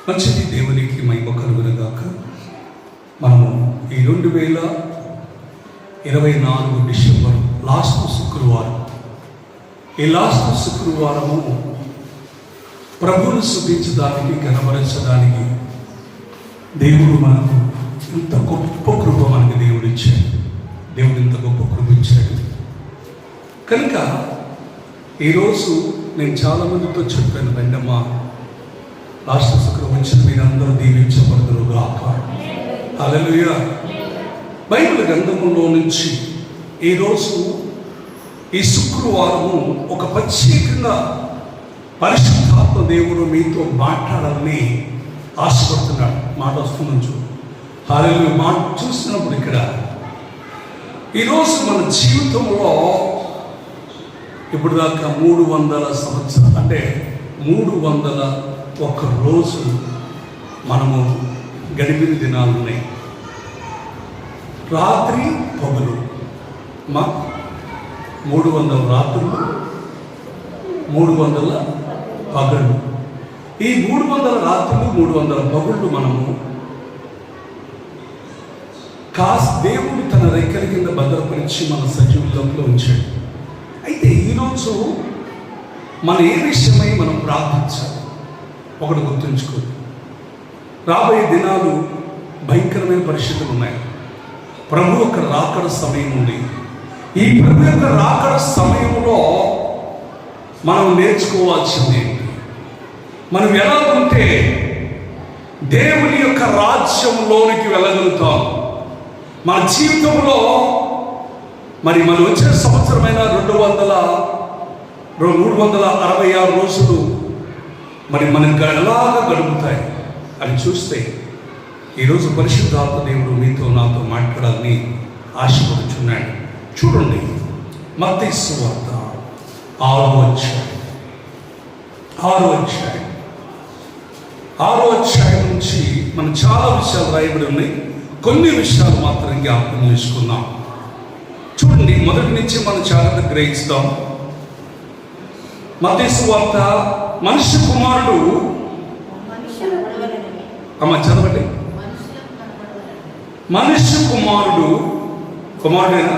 మంచిది, దేవునికి మహిమ కలుగునుగాక. మనము ఈ 2024 డిసెంబర్ లాస్ట్ శుక్రవారం, ఈ లాస్ట్ శుక్రవారము ప్రభువును స్తుతించడానికి, కనబరచడానికి దేవుడు మనకు ఇంత గొప్ప కృప మనకి దేవుడు ఇచ్చాడు. దేవుడు ఇంత గొప్ప కృప ఇచ్చాడు కనుక ఈరోజు నేను చాలామందితో చెప్పాను, వెండమ్మ లాస్ట్ శుక్రవారం వచ్చిన మీరందరూ దీవించబడుదురుగాక. హల్లెలూయా. బైబిల్ గ్రంథంలో నుంచి ఈరోజు ఈ శుక్రవారము ఒక ప్రత్యేకంగా పరిశుద్ధాత్మ దేవుడు మీతో మాట్లాడాలని ఆశపడుతున్నాడు. మాట వస్తున్నాను చూడు. హల్లెలూయా. మాట చూసినప్పుడు ఇక్కడ ఈరోజు మన జీవితంలో ఇప్పుడు దాకా 300 సంవత్సరాలు అంటే 301 రోజు మనము గడిపిన దినాలు ఉన్నాయి. రాత్రి పగలు 300 రాత్రులు, 300 పగళ్ళు. ఈ 300 రాత్రులు, 300 పగళ్ళు మనము దేవుడు తన రెక్కల కింద భద్రపరిచి మన సజీవులంలో ఉంచాడు. అయితే ఈరోజు మన ఏ విషయమై మనం ప్రార్థించాలి? ఒకటి గుర్తుంచుకో, రాబోయే దినాలు భయంకరమైన పరిస్థితులు ఉన్నాయి. ప్రభు యొక్క రాకడ సమయం ఉంది. ఈ ప్రభు యొక్క రాకడ సమయంలో మనం నేర్చుకోవాల్సింది మనం ఎలా ఉంటే దేవుని యొక్క రాజ్యంలోనికి వెళ్ళగలుగుతాం. మన జీవితంలో మరి మనం వచ్చిన సంవత్సరమైన 366 రోజులు మరి మనకు ఎలాగా గడుపుతాయి అని చూస్తే ఈరోజు పరిశుద్ధాత్మ దేవుడు మీతో నాతో మాట్లాడాలని ఆశపడుచున్నాడు. చూడండి, మత్తయి సువార్త 6వ అధ్యాయం నుంచి మనం చాలా విషయాలు రాయబడి ఉన్నాయి. కొన్ని విషయాలు మాత్రం జ్ఞాపకం చేసుకుందాం. చూడండి, మొదటి నుంచి మనం జాగ్రత్త గ్రహిస్తాం. మత్తయి సువార్త, మనుష్య కుమారుడు చదవండి. మనుష్య కుమారుడైనా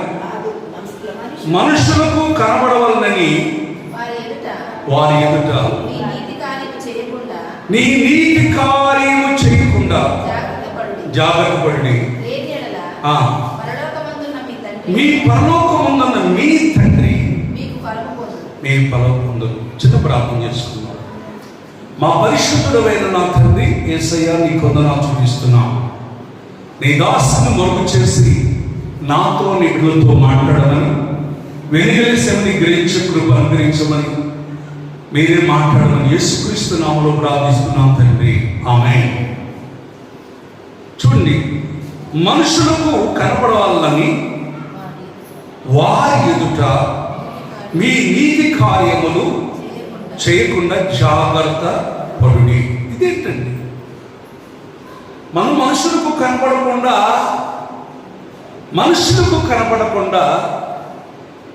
మనుషులకు కనబడవలనని వారి ఎదుట నీ నీతి కార్యము చేయకుండా జాగ్రత్త పడి మీ పరలోకముందున్న మీ తండ్రి మీ ఫలము పొందును. చిన్న ప్రార్థన చేసుకున్నాం. మా పరిశుద్ధుడైన నా తండ్రి యేసయ్య, నీ కొందనాలు చూపిస్తున్నాం. నీ దాసుని మరుగు చేసి నాతో నిధులతో మాట్లాడమని, వెనుగలిసేమని గ్రహించప్పుడు అనుగ్రహించమని, మీరే మాట్లాడమని యేసుక్రీస్తు నామములో ప్రార్థిస్తున్నాం తండ్రి, ఆమేన్. చూడండి, మనుషులకు కనపడాలని వారి ఎదుట మీ నీతి కార్యములు చేయకుండా జాగ్రత్త పడుడి. ఇదేంటండి? మనం మనుషులకు కనపడకుండా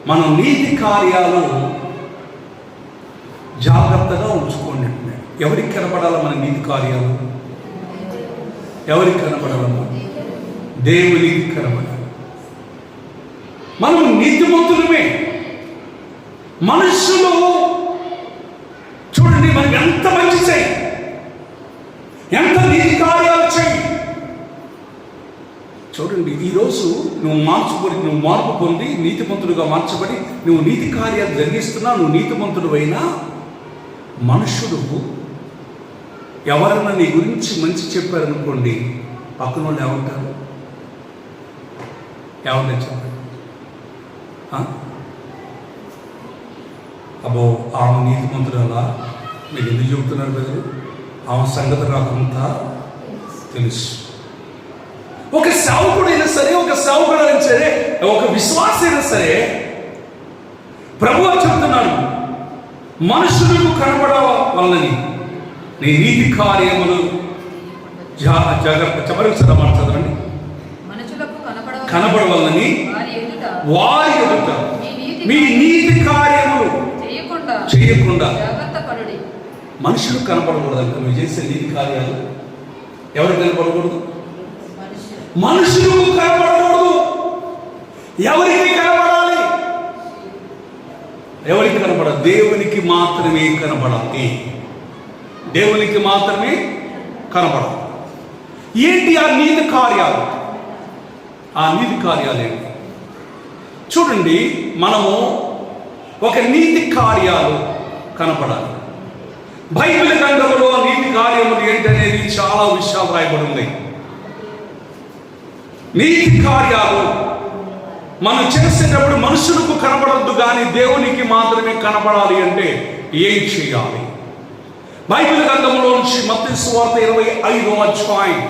మనం నీతి కార్యాలు జాగ్రత్తగా ఉంచుకోండి. ఎవరికి కనపడాలి మన నీతి కార్యాలు? ఎవరికి కనపడాలమ్మా? దేవునికి కనపడాలి. మనం నీతిమంతులమే. మనుషులు చూడండి, మనకి ఎంత మంచి చేయి, ఎంత నీతి కార్యాలు చేయి. చూడండి, ఈరోజు నువ్వు మార్పు పొంది నీతిమంతుడుగా మార్చబడి నువ్వు నీతి కార్యాలు జరిగిస్తున్నా, నువ్వు నీతిమంతుడు అయినా మనుషులు ఎవరన్నా నీ గురించి మంచి చెప్పారనుకోండి, పక్కన వాళ్ళు ఏమంటారు చెప్పండి? అబ్బో, ఆమె నీతిమంతుడు అలా మీరు ఎందుకు చెబుతున్నారు ప్రజలు? ఆమె సంగతి రాకంతా తెలుసు. ఒక సేవకుడైనా సరే, ఒక సేవకుడైనా సరే, ఒక విశ్వాసైనా సరే ప్రభువు చెప్తున్నాడు, మనుషులకు కనపడవాలని నీ నీతి కార్యములు జాగ్రత్త చదవండి. కనపడవాలని వారి ఎదుట మీ నీతి కార్యములు చేయకుండా మనుషులు కనపడకూడదంట. నువ్వు చేసే నీతి కార్యాలు ఎవరికి కనపడకూడదు? మనుషులకు కనపడకూడదు. ఎవరికి కనపడాలి? ఎవరికి కనపడాలి? దేవునికి మాత్రమే కనపడాలి. దేవునికి మాత్రమే కనపడాలి. ఏంటి ఆ నీతి కార్యాలు? ఆ నీతి కార్యాలు ఏంటి? చూడండి, మనము ఒక నీతి కార్యాలు కనపడాలి. బైబిల్ గ్రంథంలో నీతి కార్యములు ఏంటనేది చాలా విషయాలు రాయబడి ఉంది. నీతి కార్యాలు మనం చేసేటప్పుడు మనుషులకు కనపడద్దు, కానీ దేవునికి మాత్రమే కనపడాలి. అంటే ఏం చేయాలి? బైబిల్ గ్రంథంలో నుంచి మత్తయి సువార్త 25వ అధ్యాయం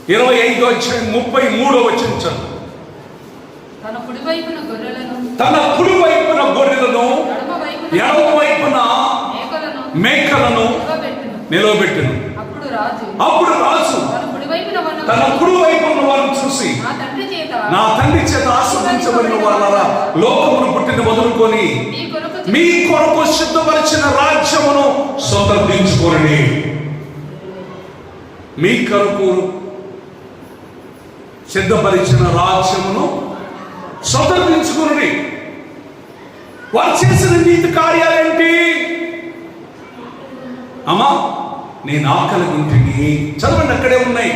33వ వచనం. తన కుడివైపున గొర్రెలను ఎడమ వైపున మేకలను నిలవబెట్టును. అప్పుడు రాజు తన కుడివైపున వారిని చూసి, నా తండ్రి చేత ఆస్వాదించబడిన వాళ్ళరా, లోకమును పుట్టిన మొదలుకొని మీ కొరకు సిద్ధపరిచిన రాజ్యమును స్వతంత్రించుకోండి. మీ కొరకు సిద్ధపరిచిన రాజ్యమును స్వతంత్రించుకోండి. వారు చేసిన నీతి కార్యాలేంటి? అమ్మా, నేను ఆకలిగా ఉంటిని. చదవండి, అక్కడే ఉన్నాయి.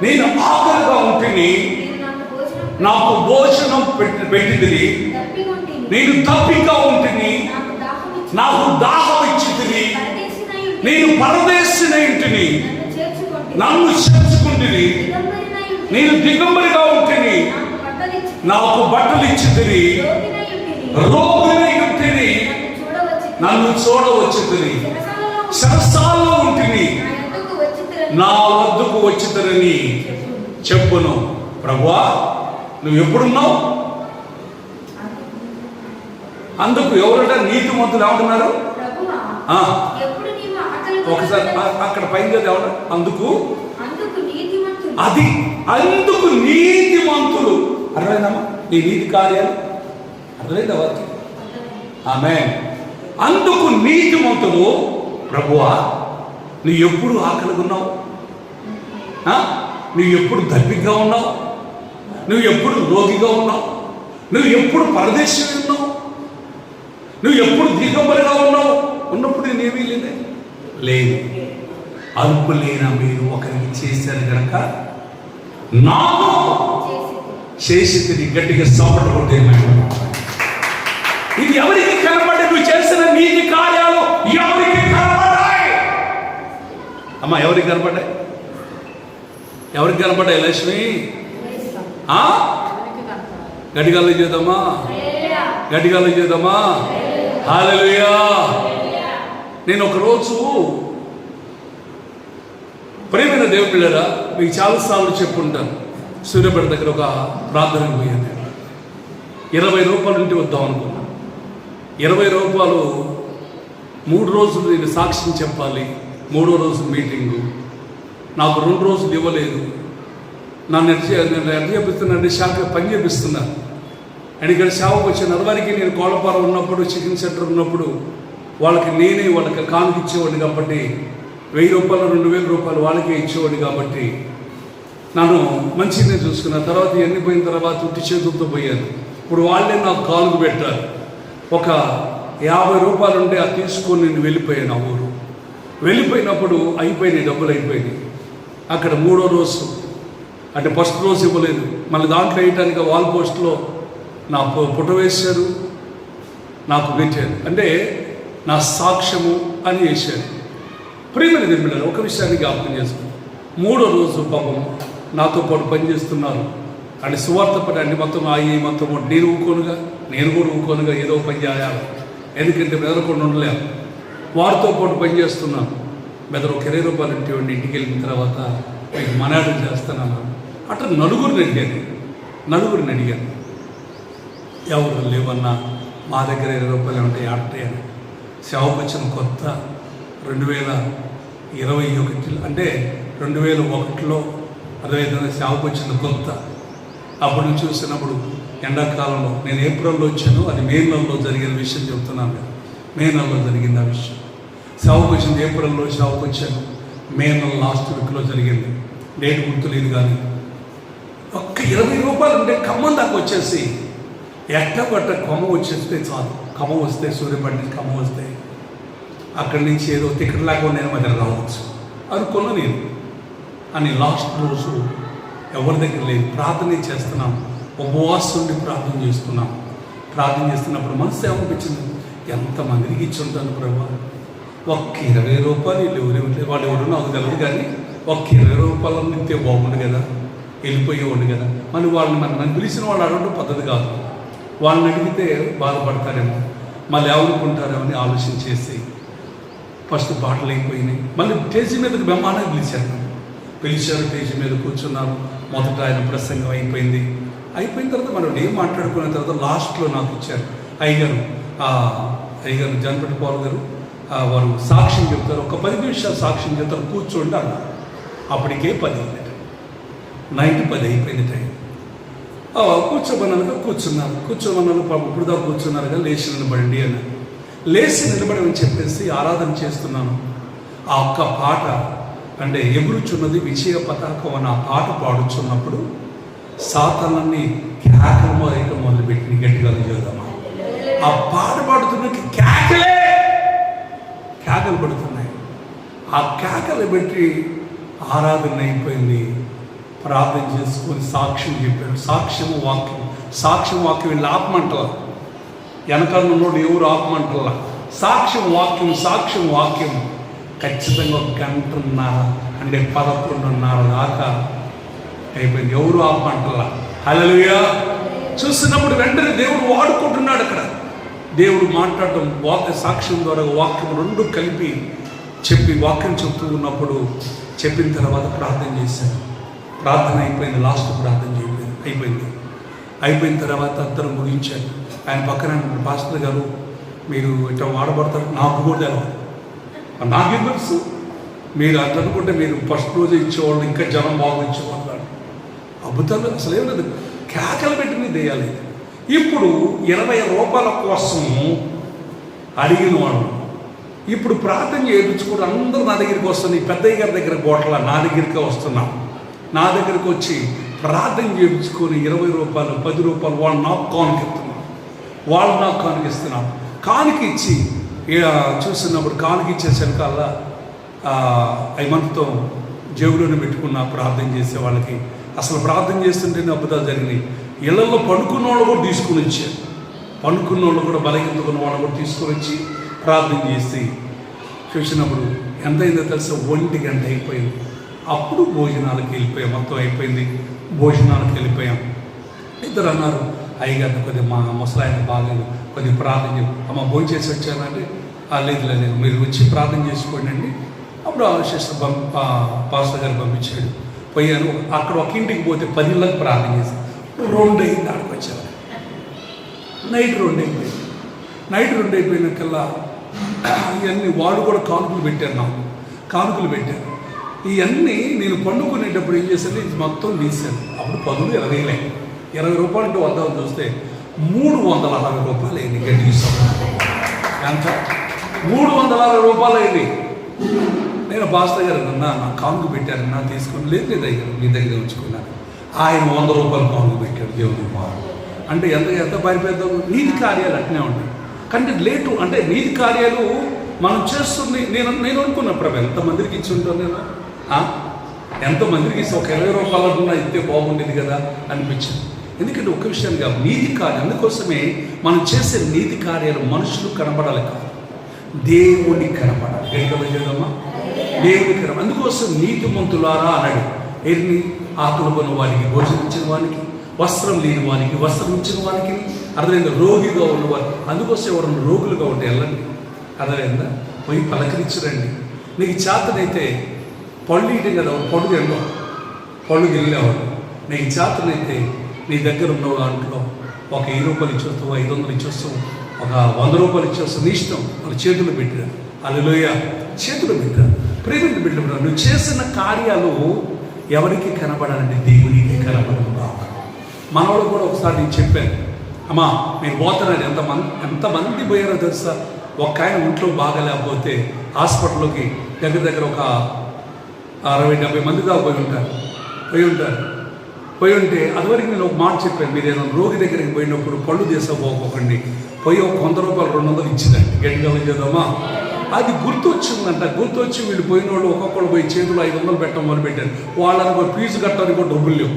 నేను ఆకలిగా ఉంటిని, నాకు భోజనం పెట్టింది. నేను తప్పిగా ఉంటిని, నాకు దాహం ఇచ్చింది. నేను పరదేశిన ఇంటిని, నన్ను చేర్చుకుంటుంది. నేను దిగంబరిగా ఉంటిని, నాకు బట్టలు ఇచ్చింది. రోగినై ఉంటిని, నన్ను చూడవచ్చుతుంది. సరసాల్లో ఉంటిని, నా వద్దకు వచ్చితరని చెప్పును. ప్రభువా, నువ్వు ఎప్పుడున్నావు? అందుకు ఎవరట నీతిమంతులు ఏమంటున్నారు? ఒకసారి అక్కడ పైన ఎవరు? అందుకు నీతిమంతులు. అర్థమైందమ్మా? నీ నీతి కార్యాలు అర్థమైందా వారికి? ఆమేన్. అందుకు నీతిమంతులు, ప్రభువా, నువ్వు ఎప్పుడు ఆకలిగా ఉన్నావు? నువ్వు ఎప్పుడు దప్పిగా ఉన్నావు? నువ్వు ఎప్పుడు రోగిగా ఉన్నావు? నువ్వు ఎప్పుడు పరదేశంగా ఉన్నావు? నువ్వు ఎప్పుడు దిగంబరిగా ఉన్నావు? ఉన్నప్పుడు నేనేమీ లేదు. అల్పులైన మీరు ఒకరికి చేశారు కనుక నాకు చేసి గట్టిగా సపోర్ట్ కొట్టే. ఇది ఎవరికి కనపడి? నువ్వు చేసిన నీతి కార్యాలు ఎవరికి కనపడ్డాయి? అమ్మా, ఎవరికి కనపడ్డాయి? ఎవరికి కనపడ్డాయి? లక్ష్మి, గట్టిగాల్లో చేద్దామా? గట్టిగాల్లో చేద్దామా? హల్లెలూయా. నేను ఒకరోజు, ప్రేమైన దేవుని బిడ్డలారా, మీకు చాలాసార్లు చెప్పుంటాను, సూర్యాపేట దగ్గర ఒక ప్రార్థనకు పోయాను. 20 రూపాయలు ఇంటి వద్దాం అనుకున్నాను. 20 రూపాయలు 3 రోజులు నేను సాక్ష్యం చెప్పాలి. 3వ రోజు మీటింగు. నాకు 2 రోజులు ఇవ్వలేదు. నన్ను ఎట్లా చేపిస్తున్నానంటే షాప్లో పని చేపిస్తున్నాను. అండ్ ఇక్కడ షాప్కి వచ్చిన అదివరకు నేను కోళ్ళపార ఉన్నప్పుడు, చికెన్ సెంటర్ ఉన్నప్పుడు వాళ్ళకి కానుక ఇచ్చేవాడిని. కాబట్టి 1000 రూపాయలు 2000 రూపాయలు వాళ్ళకే ఇచ్చేవాడిని. కాబట్టి నన్ను మంచిగానే చూసుకున్న తర్వాత ఎన్ని పోయిన తర్వాత ఉట్టి చేతులతో పోయాను. ఇప్పుడు వాళ్ళే నాకు కానుక పెట్టారు. ఒక 50 రూపాయలు ఉంటే అది తీసుకొని నేను వెళ్ళిపోయాను. ఆ ఊరు వెళ్ళిపోయినప్పుడు అయిపోయినాయి, డబ్బులు అయిపోయినాయి. అక్కడ 3వ రోజు అంటే ఫస్ట్ రోజు ఇవ్వలేదు. మళ్ళీ దాంట్లో వేయటానికి వాల్ పోస్ట్లో నా ఫోటో వేశారు, నాకు పెట్టారు. అంటే నా సాక్ష్యము అని వేశారు. ప్రియమైన దేవుని ఒక విషయాన్ని జ్ఞాపకం చేసుకుని, 3వ రోజు పాపం నాతో పాటు పనిచేస్తున్నారు. అంటే సువార్త పని అన్ని మొత్తం మొత్తం నేను కూడా ఊకోనుగా ఏదో పని చేయాలి. ఎందుకంటే బెదరకుండా ఉండలేము. వారితో పాటు పనిచేస్తున్నాను. బెదరు ఒక 20 రూపాయలు ఇంటివ్వండి, ఇంటికి వెళ్ళిన తర్వాత మీకు మనాడు చేస్తున్నాను. అట్లా నలుగురిని అడిగాను. ఎవరు లేవన్నా, మా దగ్గర 20 రూపాయలు ఉంటాయి ఆడతాయని. సేవకు వచ్చిన కొత్త 2021 అంటే 2001లో అదేవిధంగా సేవకు వచ్చిన కొత్త. అప్పుడు చూసినప్పుడు ఎండాకాలంలో నేను ఏప్రిల్లో వచ్చాను, అది మే నెలలో జరిగిన విషయం చెప్తున్నాను. మే నెలలో జరిగింది ఆ విషయం. సేవకు వచ్చింది ఏప్రిల్లో సేవకు వచ్చాను. మే నెల లాస్ట్ వీక్లో జరిగింది. డేట్ గుర్తులేదు కానీ ఒక్క 20 రూపాయలు ఉంటే ఖమ్మం దాకా వచ్చేసి ఎట్టబట్ట ఖమ్మం వచ్చేస్తే చాలు. ఖమ్మం వస్తే సూర్యపేట నుంచి ఖమ్మం వస్తే అక్కడి నుంచి ఏదో టికెట్ లేకుండా నేను మధ్య రావచ్చు అనుకున్నా నేను. అని లాస్ట్ రోజు ఎవరి దగ్గర లేదు, ప్రార్థన చేస్తున్నాం, ఉపవాసం ఉండి ప్రార్థన చేస్తున్నాం. ప్రార్థన చేస్తున్నప్పుడు మనసు ఏమనిపించింది, ఎంతమందికి ఇచ్చి ఉంటాను ప్రభా, ఒక్క 20 రూపాయలు వాళ్ళు ఎవరు నాకు తెలియదు కానీ ఒక్క 20 రూపాయలు నిత్తే బాగుండు కదా, వెళ్ళిపోయేవాడు కదా. మరి వాళ్ళని నన్ను పిలిచిన వాళ్ళు అడగడం పద్ధతి కాదు. వాళ్ళని అడిగితే బాధపడతారేమో, మళ్ళీ ఎవరుకుంటారేమో అని ఆలోచన చేసి ఫస్ట్ పాటలు అయిపోయినాయి. మళ్ళీ స్టేజీ మీదకి బ్రహ్మాండంగా పిలిచారు. స్టేజీ మీద కూర్చున్నారు. మొదట ఆయన ప్రసంగం అయిపోయింది. అయిపోయిన తర్వాత మనం ఏం మాట్లాడుకున్న తర్వాత లాస్ట్లో నాకు ఇచ్చారు అయ్యగారు జనపటి పాల్ గారు. వారు సాక్ష్యం చెప్తారు, ఒక 10 నిమిషాలు సాక్ష్యం చెప్తారు, కూర్చోండి అన్నారు. అప్పటికే 10 అయింది, నైట్ 10 అయిపోయింది టైం. కూర్చోమన్నాను, కూర్చోమన్నాను. ఇప్పుడు దాకా కూర్చున్నారు కదా, లేచి నిలబడండి అని. లేచి నిలబడమని చెప్పేసి ఆరాధన చేస్తున్నాను. ఆ ఒక్క పాట అంటే ఎగురుచున్నది విజయ పతాకం అని ఆ పాట పాడుచున్నప్పుడు సాతానాన్ని కేకలు మొదలుపెట్టి గట్టిగా చూద్దామా. ఆ పాట పాడుతున్న కేకలు పడుతున్నాయి. ఆ కేకలు పెట్టి ఆరాధన అయిపోయింది. ప్రార్థన చేసుకొని సాక్ష్యం చెప్పాడు. సాక్ష్యం వాక్యం వీళ్ళు ఆపమంటల, వెనకాల ఉన్నోడు ఎవరు ఆపమంటల. సాక్ష్యం వాక్యం ఖచ్చితంగా 1 గంటన్నర అంటే 11:30 దాకా అయిపోయింది. ఎవరు ఆపమంటల. హల్లెలూయా. చూస్తున్నప్పుడు వెంటనే దేవుడు వాడుకుంటున్నాడు. అక్కడ దేవుడు మాట్లాడటం, సాక్ష్యం ద్వారా వాక్యం 2 కలిపి చెప్పి వాక్యం చెప్తూ ఉన్నప్పుడు చెప్పిన తర్వాత ప్రార్థన చేశాను. ప్రార్థన అయిపోయింది. లాస్ట్ ప్రార్థన అయిపోయిన తర్వాత అందరూ ముగించారు. ఆయన పక్కన పాస్టర్ గారు, మీరు ఇట్లా వాడబడతారు, నాకు కూడా తెలియదు, నాకేం తెలుసు, మీరు అట్లా అనుకుంటే మీరు ఫస్ట్ రోజు ఇచ్చేవాళ్ళు ఇంకా జనం బాగా ఇచ్చేవాళ్ళు. అద్భుతాలు అసలు ఏం లేదు, కేకలు పెట్టిన దేయాలి. ఇప్పుడు 20 రూపాయల కోసం అడిగిన వాళ్ళు ఇప్పుడు ప్రార్థన చేయించుకుంటూ అందరూ నా దగ్గరికి వస్తుంది. పెద్దయ్య గారి దగ్గర గోట్ల నా దగ్గరికి వస్తున్నాం. నా దగ్గరికి వచ్చి ప్రార్థన చేయించుకొని 20 రూపాయలు 10 రూపాయలు వాళ్ళు నాకు కానుకిస్తున్నారు. కానుకిచ్చి చూస్తున్నప్పుడు కానుకిచ్చేసరికి కల్లా ఐమంతో జేబులోనే పెట్టుకున్న ప్రార్థన చేసే వాళ్ళకి అసలు ప్రార్థన చేస్తుంటేనే అద్భుతాలు జరిగినాయి. ఇళ్లలో పడుకున్న వాళ్ళు కూడా తీసుకుని వచ్చారు. పడుకున్న వాళ్ళు కూడా బలహీనతకున్న వాళ్ళు కూడా తీసుకొని వచ్చి ప్రార్థన చేసి చూసినప్పుడు ఎంత అయిందో తెలిసి 1 గంట అయిపోయింది. అప్పుడు భోజనాలకు వెళ్ళిపోయాం. మొత్తం అయిపోయింది, భోజనాలకు వెళ్ళిపోయాం. ఇద్దరు అన్నారు, అయ్యగారిని కొద్దిగా మా ముసలాయన బాగాలేదు, కొద్దిగా ప్రార్థన అమ్మ భోజనం చేసి వచ్చానంటే లేదు మీరు వచ్చి ప్రార్థన చేసుకోండి అండి. అప్పుడు సిస్టర్ పాస్టర్ గారు పంపించాడు. పోయాను. అక్కడ ఒక ఇంటికి పోతే 10 ఇళ్ళకి ప్రార్థన చేశాను. 2 అయింది. ఆడికి వచ్చాను. నైట్ 2 అయిపోయింది. నైట్ 2 అయిపోయినాకల్లా ఇవన్నీ వాళ్ళు కూడా కానుకలు పెట్టారు. ఇవన్నీ నేను పండుకునేటప్పుడు ఏం చేశాను, ఇది మొత్తం తీశాను. అప్పుడు 10 20 రూపాయలు అంటే వద్దాం చూస్తే 360 రూపాయలు అయింది. గడ్డి ఎంత 360 రూపాయలు అయింది. నేను పాస్టర్ గారు నా కానుక పెట్టారన్నా తీసుకొని లేదు మీ దగ్గర ఉంచుకున్నాను. ఆయన 100 రూపాయలు కానుక పెట్టాడు. దేవుని పాలు అంటే ఎంత పారిపోద్దాం. నీతి కార్యాలు అట్నే ఉంటాయి. కానీ లేటు అంటే నీతి కార్యాలు మనం చేస్తుంది. నేను అనుకున్నా ప్రభు ఎంతమందికి ఇచ్చి ఉంటాను నేను, ఎంతమందికి ఒక 20 రూపాయలన్నా ఇస్తే బాగుండేది కదా అనిపించింది. ఎందుకంటే ఒక విషయం కాదు, నీతి కార్యం. అందుకోసమే మనం చేసే నీతి కార్యాలు మనుషులు కనబడాలి కాదు, దేవుని కనబడాలి. గడికమ్మా దేవుని కనబడాలి. అందుకోసం నీతిమంతులారా అన్నాడు. ఎన్ని ఆకులు కొన్న వారికి భోజనం ఇచ్చిన వారికి, వస్త్రం లేని వారికి వస్త్రం ఇచ్చిన వారికి, అర్థమైందా, రోగిగా ఉన్నవారు. అందుకోసం ఎవరన్నా రోగులుగా ఉంటే వెళ్ళండి, అర్థమైందా, పోయి పలకరించరండి. నీకు చేతనైతే పళ్ళు ఇటే కదా, పళ్ళు వెళ్ళేవాడు. నీకు చేతనైతే నీ దగ్గర ఉన్న దాంట్లో ఒక 1000 రూపాయలు ఇచ్చేస్తావు, 500 ఇచ్చేస్తావు, ఒక 100 రూపాయలు ఇచ్చేస్తావు, నీ ఇష్టం. వాళ్ళు చేతులు పెట్టిరా. హల్లెలూయా. చేతులు పెట్టిరా. ప్రేమిని పెట్టిరా. నువ్వు చేసిన కార్యాలు ఎవరికి కనబడాలంటే దేవునికి కనబడదు. మనవాడు కూడా ఒకసారి నేను చెప్పాను, అమ్మా మీరు పోతున్నాను. ఎంతమంది పోయారో తెలుసా, ఒక ఆయన ఒంట్లో బాగాలేకపోతే హాస్పిటల్లోకి దగ్గర ఒక 60-70 మంది దాకా పోయి ఉంటే అదివరకు నేను ఒక మాట చెప్పాను, మీరు ఏదైనా రోగి దగ్గరికి పోయినప్పుడు పళ్ళు తీసుకోపోకండి, పోయి ఒక 100 రూపాయలు 200 ఇచ్చిందండి గట్టిగా చేద్దామా. అది గుర్తొచ్చి వీళ్ళు పోయిన వాళ్ళు ఒక్కొక్కరు పోయి చేతులు 500 పెట్టడం మొదలుపెట్టారు. వాళ్ళని ఫీజు కట్టడానికి కూడా డబ్బులు లేవు,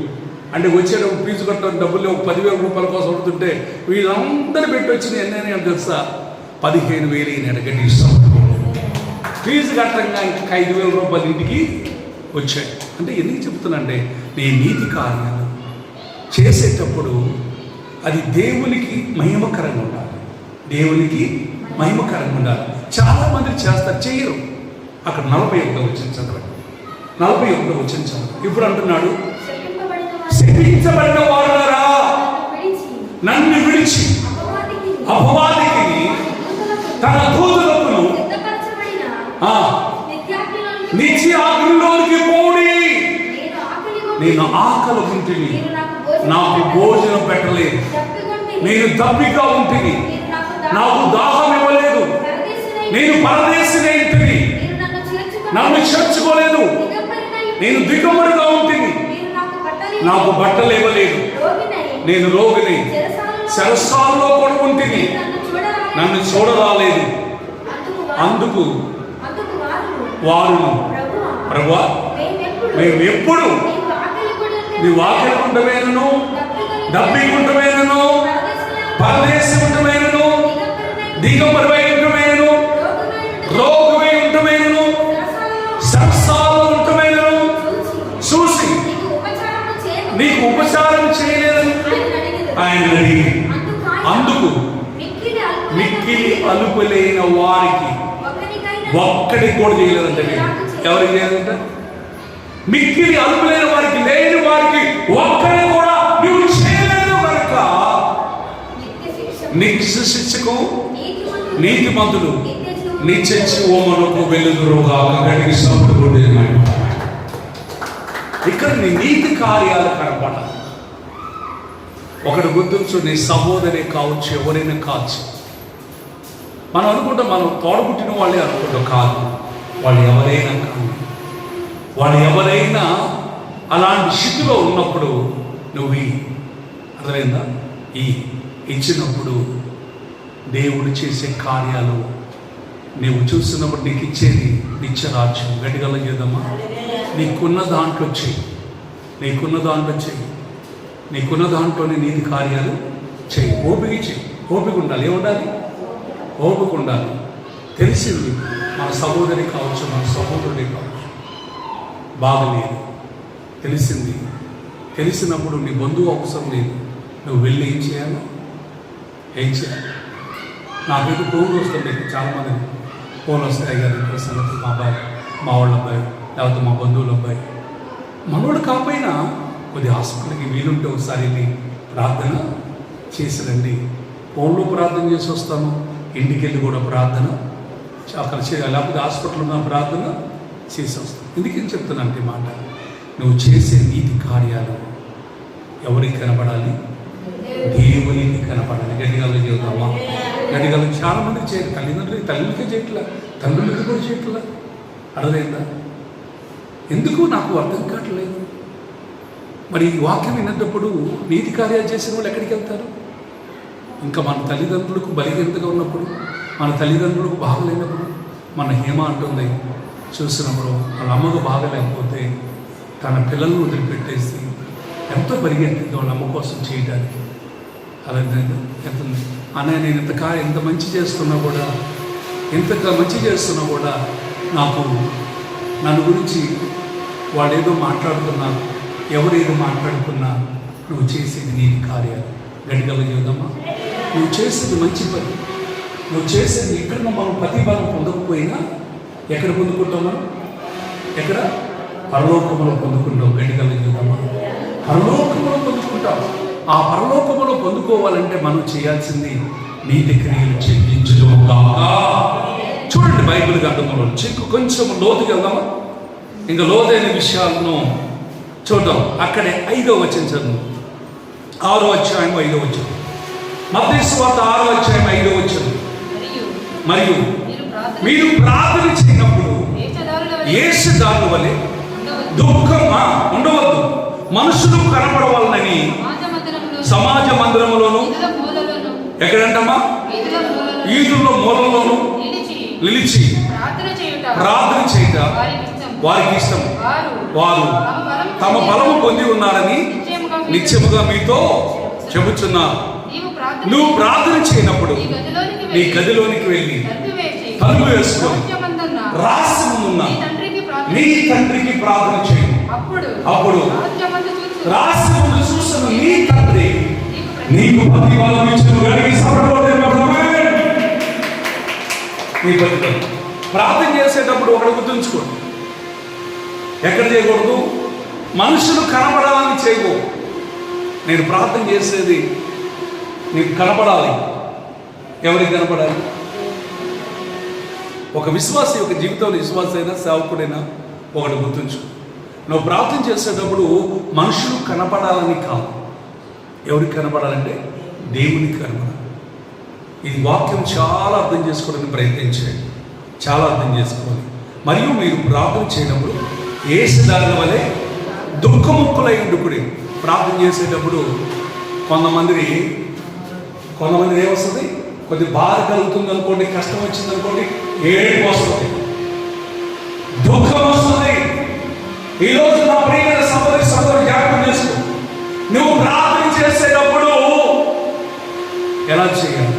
అంటే వచ్చేటప్పుడు ఫీజు కట్టడానికి డబ్బులు లేవు. 10,000 రూపాయల కోసం అడుగుతుంటే వీళ్ళందరూ పెట్టి వచ్చింది ఎన్నైనా అని తెలుసా, 15,000 గట్టి ఇస్తాం. ఫీజు కట్టంగా ఇంకా 5,000 రూపాయలు ఇంటికి వచ్చాయి. అంటే ఎందుకు చెప్తున్నానంటే, నీ నీతి కార్యాలు చేసేటప్పుడు అది దేవునికి మహిమకరంగా ఉండాలి, దేవునికి మహిమకరంగా ఉండాలి. చాలామంది చేస్తారు, చెయ్యరు. అక్కడ 41 వచ్చింది చదవండి, 41 వచ్చింది చదవండి. ఇప్పుడు అంటున్నాడు, శపించబడిన వారులారా నన్ను విడిచి అపవాదికి తన దూతలను నిత్య అగ్నిలోనికి పోడి, నేను ఆకలి ఉంటిని, నాకు భోజనం పెట్టలేదు, నేను దప్పిగా ఉంటిని, నాకు దాహం ఇవ్వలేదు, నేను పరదేశిని ఇంటిని, నన్ను చేర్చుకోలేదు, నేను దిగంబరిగా ఉంటిని, నాకు బట్టలు ఇవ్వలేదు, నేను రోగిని, చెరసాలలో కూడా ఉంటిని, నన్ను చూడరాలేదు. అందుకు వారు, ప్రభువా మేము ఎప్పుడు నీ వాక్య గుంటమేనను, డబ్బి గుంటమేనను, పరదేశి గుంటమేనను, దిగంబరమై ఉంటమేనను, రోగమై ఉంటమేనను, సంసారం ఉంటమేనను చూసి నీకు ఉపచారం చేయలేదని ఆయన అడిగి, అందుకు మిక్కిలి అలుపులైన వారికి ఒక్కడికి కూడా చేయలేదంటే, ఎవరికి చేయలేదంట? మిక్కిలి అలుపులైన వారికి, లేని వారికి ఒక్కడి కూడా నువ్వు చేయలేదు కనుక నిత్య శిక్షకు నీతిమంతులు నిత్య జీవమునకు వెలుగురుగా గడికి సమృద్ధి. ఇక్కడ నీ నీతి కార్యాలు కనపడాలి. ఒకటి గుర్తుంచు, నీ సహోదరి కావచ్చు, ఎవరైనా కావచ్చు. మనం అనుకుంటాం, మనం తోడబుట్టిన వాళ్ళే అనుకుంటాం, కాదు. వాళ్ళు ఎవరైనా అలాంటి స్థితిలో ఉన్నప్పుడు నువ్వు అర్థమైందా, ఇచ్చినప్పుడు దేవుడు చేసే కార్యాలు నీవు చూస్తున్నప్పుడు నీకు ఇచ్చేది నిత్యరాజ్యం. గట్టిగా చేద్దామా. నీకున్న దాంట్లో చెయ్యి, నీకున్న దాంట్లోనే నీతి కార్యాలు చెయ్యి. ఓపిక ఉండాలి. ఏముండాలి? ఓపిక ఉండాలి. తెలిసింది మన సహోదరి కావచ్చు, మన సహోదరుడి కావచ్చు, బాగలేదు, తెలిసినప్పుడు నీ బంధువు అవసరం లేదు, నువ్వు వెళ్ళి ఏం చేయాలి? నాకైతే ఫోన్లు వస్తుంది, చాలామంది ఫోన్లు వస్తాయి కదా, ఇంట్లో సంగతి, మా అబ్బాయి, మా వాళ్ళ అబ్బాయి, లేకపోతే మా బంధువుల అబ్బాయి, మనోడు కాకపోయినా కొద్ది హాస్పిటల్కి వీలుంటే ఒకసారి వెళ్ళి ప్రార్థన చేసి రండి. ఫోన్లో ప్రార్థన చేసి వస్తాను, ఇంటికి వెళ్ళి కూడా ప్రార్థన అక్కడ లేకపోతే హాస్పిటల్ ఉన్న ప్రార్థన చేసి వస్తాను. ఎందుకేం చెప్తున్నానంటే మాట, నువ్వు చేసే నీతి కార్యాలు ఎవరికి కనపడాలి? దేవునికి కనపడాలి. గట్టిగా చెబుతామా? గట్టిగా చాలామంది చేయరు. తల్లికే చేయట్లా, తండ్రులకి కూడా చేయట్లా. అర్థమైందా? ఎందుకు నాకు అర్థం కావట్లేదు. మరి ఈ వాక్యం విన్నప్పుడు నీతి కార్యాలు చేసిన వాళ్ళు ఎక్కడికి వెళ్తారు? ఇంకా మన తల్లిదండ్రులకు బలిగెంతగా ఉన్నప్పుడు, మన తల్లిదండ్రులకు బాగలేనప్పుడు, మన హేమ అంటుంది చూసినప్పుడు వాళ్ళ అమ్మకు బాగలేకపోతే తన పిల్లలను వదిలిపెట్టేసి ఎంతో పరిగెత్తింది వాళ్ళ అమ్మ కోసం చేయడానికి. అలా ఎంత అన్నయ్య, నేను ఎంత మంచి చేస్తున్నా కూడా నాకు నన్ను గురించి వాళ్ళు ఏదో మాట్లాడుతున్నారు, ఎవరేదో మాట్లాడుకున్నా నువ్వు చేసేది నీతి కార్యాలు. గట్టిగా చేద్దామా? నువ్వు చేసేది మంచి పని, నువ్వు చేసేది ఎక్కడ మనం ప్రతిఫలం పొందకపోయినా ఎక్కడ పొందుకుంటాం? మనం ఎక్కడ? పరలోకములో పొందుకుంటాం. గట్టిగా చేద్దామా? పరలోకములో పొందుకుంటాం. ఆ పరలోకములో పొందుకోవాలంటే మనం చేయాల్సింది నీతి క్రియలు చెల్లించడం కాక. చూడండి బైబిల్ గ్రంథంలో కొంచెం లోతుకి వెళ్దామా? ఇంకా లోతైన విషయాలను చూద్దాం. అక్కడే 5వ వచనం చదువు. 6వ అధ్యాయం 5వ వచనం. మత్తయి సువార్త 6వ అధ్యాయం 5వ వచనం. మరియు మీరు మీరు ప్రార్థన చేయనప్పుడు వేషధారుల వలె వేషధారుల వలె ఉండవద్దు. దుఃఖం ఉండవద్దు. మనుషులు కనపడవాలని సమాజ మందిరములోను వీధుల మూలలోను ఎక్కడంటమ్మా వీధుల ఈదుల్లో మూలలోను నిలిచి ప్రార్థన చేయుట వారికి ఇష్టం. వారు తమ బలము పొంది ఉన్నారని నిత్యముగా మీతో చెబుతున్నారు. నువ్వు ప్రార్థన చేయనప్పుడు నీ గదిలోనికి వెళ్ళి తలుపు వేసుకొని రహస్యమున్న నీ తండ్రికి ప్రార్థన చేయి. అప్పుడు రహస్యమును చూసిన నీ తండ్రి నీకు ప్రతిఫలం ఇచ్చును. నీ ప్రతిఫలం. ప్రార్థన చేసేటప్పుడు ఒకటి గుర్తుంచుకోండి, ఎక్కడ చేయకూడదు? మనుషులు కనపడాలని చేయకూడదు. నేను ప్రార్థన చేసేది నీకు కనపడాలి. ఎవరికి కనపడాలి? ఒక విశ్వాసి యొక్క జీవితంలో విశ్వాస అయినా సేవకుడైనా ఒకటి గుర్తుంచు, నువ్వు ప్రార్థన చేసేటప్పుడు మనుషులు కనపడాలని కాదు. ఎవరికి కనపడాలంటే దేవునికి కనపడాలి. ఇది వాక్యం చాలా అర్థం చేసుకోవడానికి ప్రయత్నించండి, చాలా అర్థం చేసుకోవాలి. మరియు మీరు ప్రార్థన చేయనప్పుడు వేషధారుల వలె దుఃఖముక్కులై ఉండుకుడి. ప్రార్థన చేసేటప్పుడు కొంతమంది ఏమొస్తుంది? కొద్ది బాధ కలుగుతుంది అనుకోండి, కష్టం వచ్చింది అనుకోండి, ఏడుపు వస్తుంది, దుఃఖం వస్తుంది. ఈరోజు నా ప్రియమైన సహోదరి జ్ఞాపకం చేసుకో, నువ్వు ప్రార్థన చేసేటప్పుడు ఎలా చేయాలి?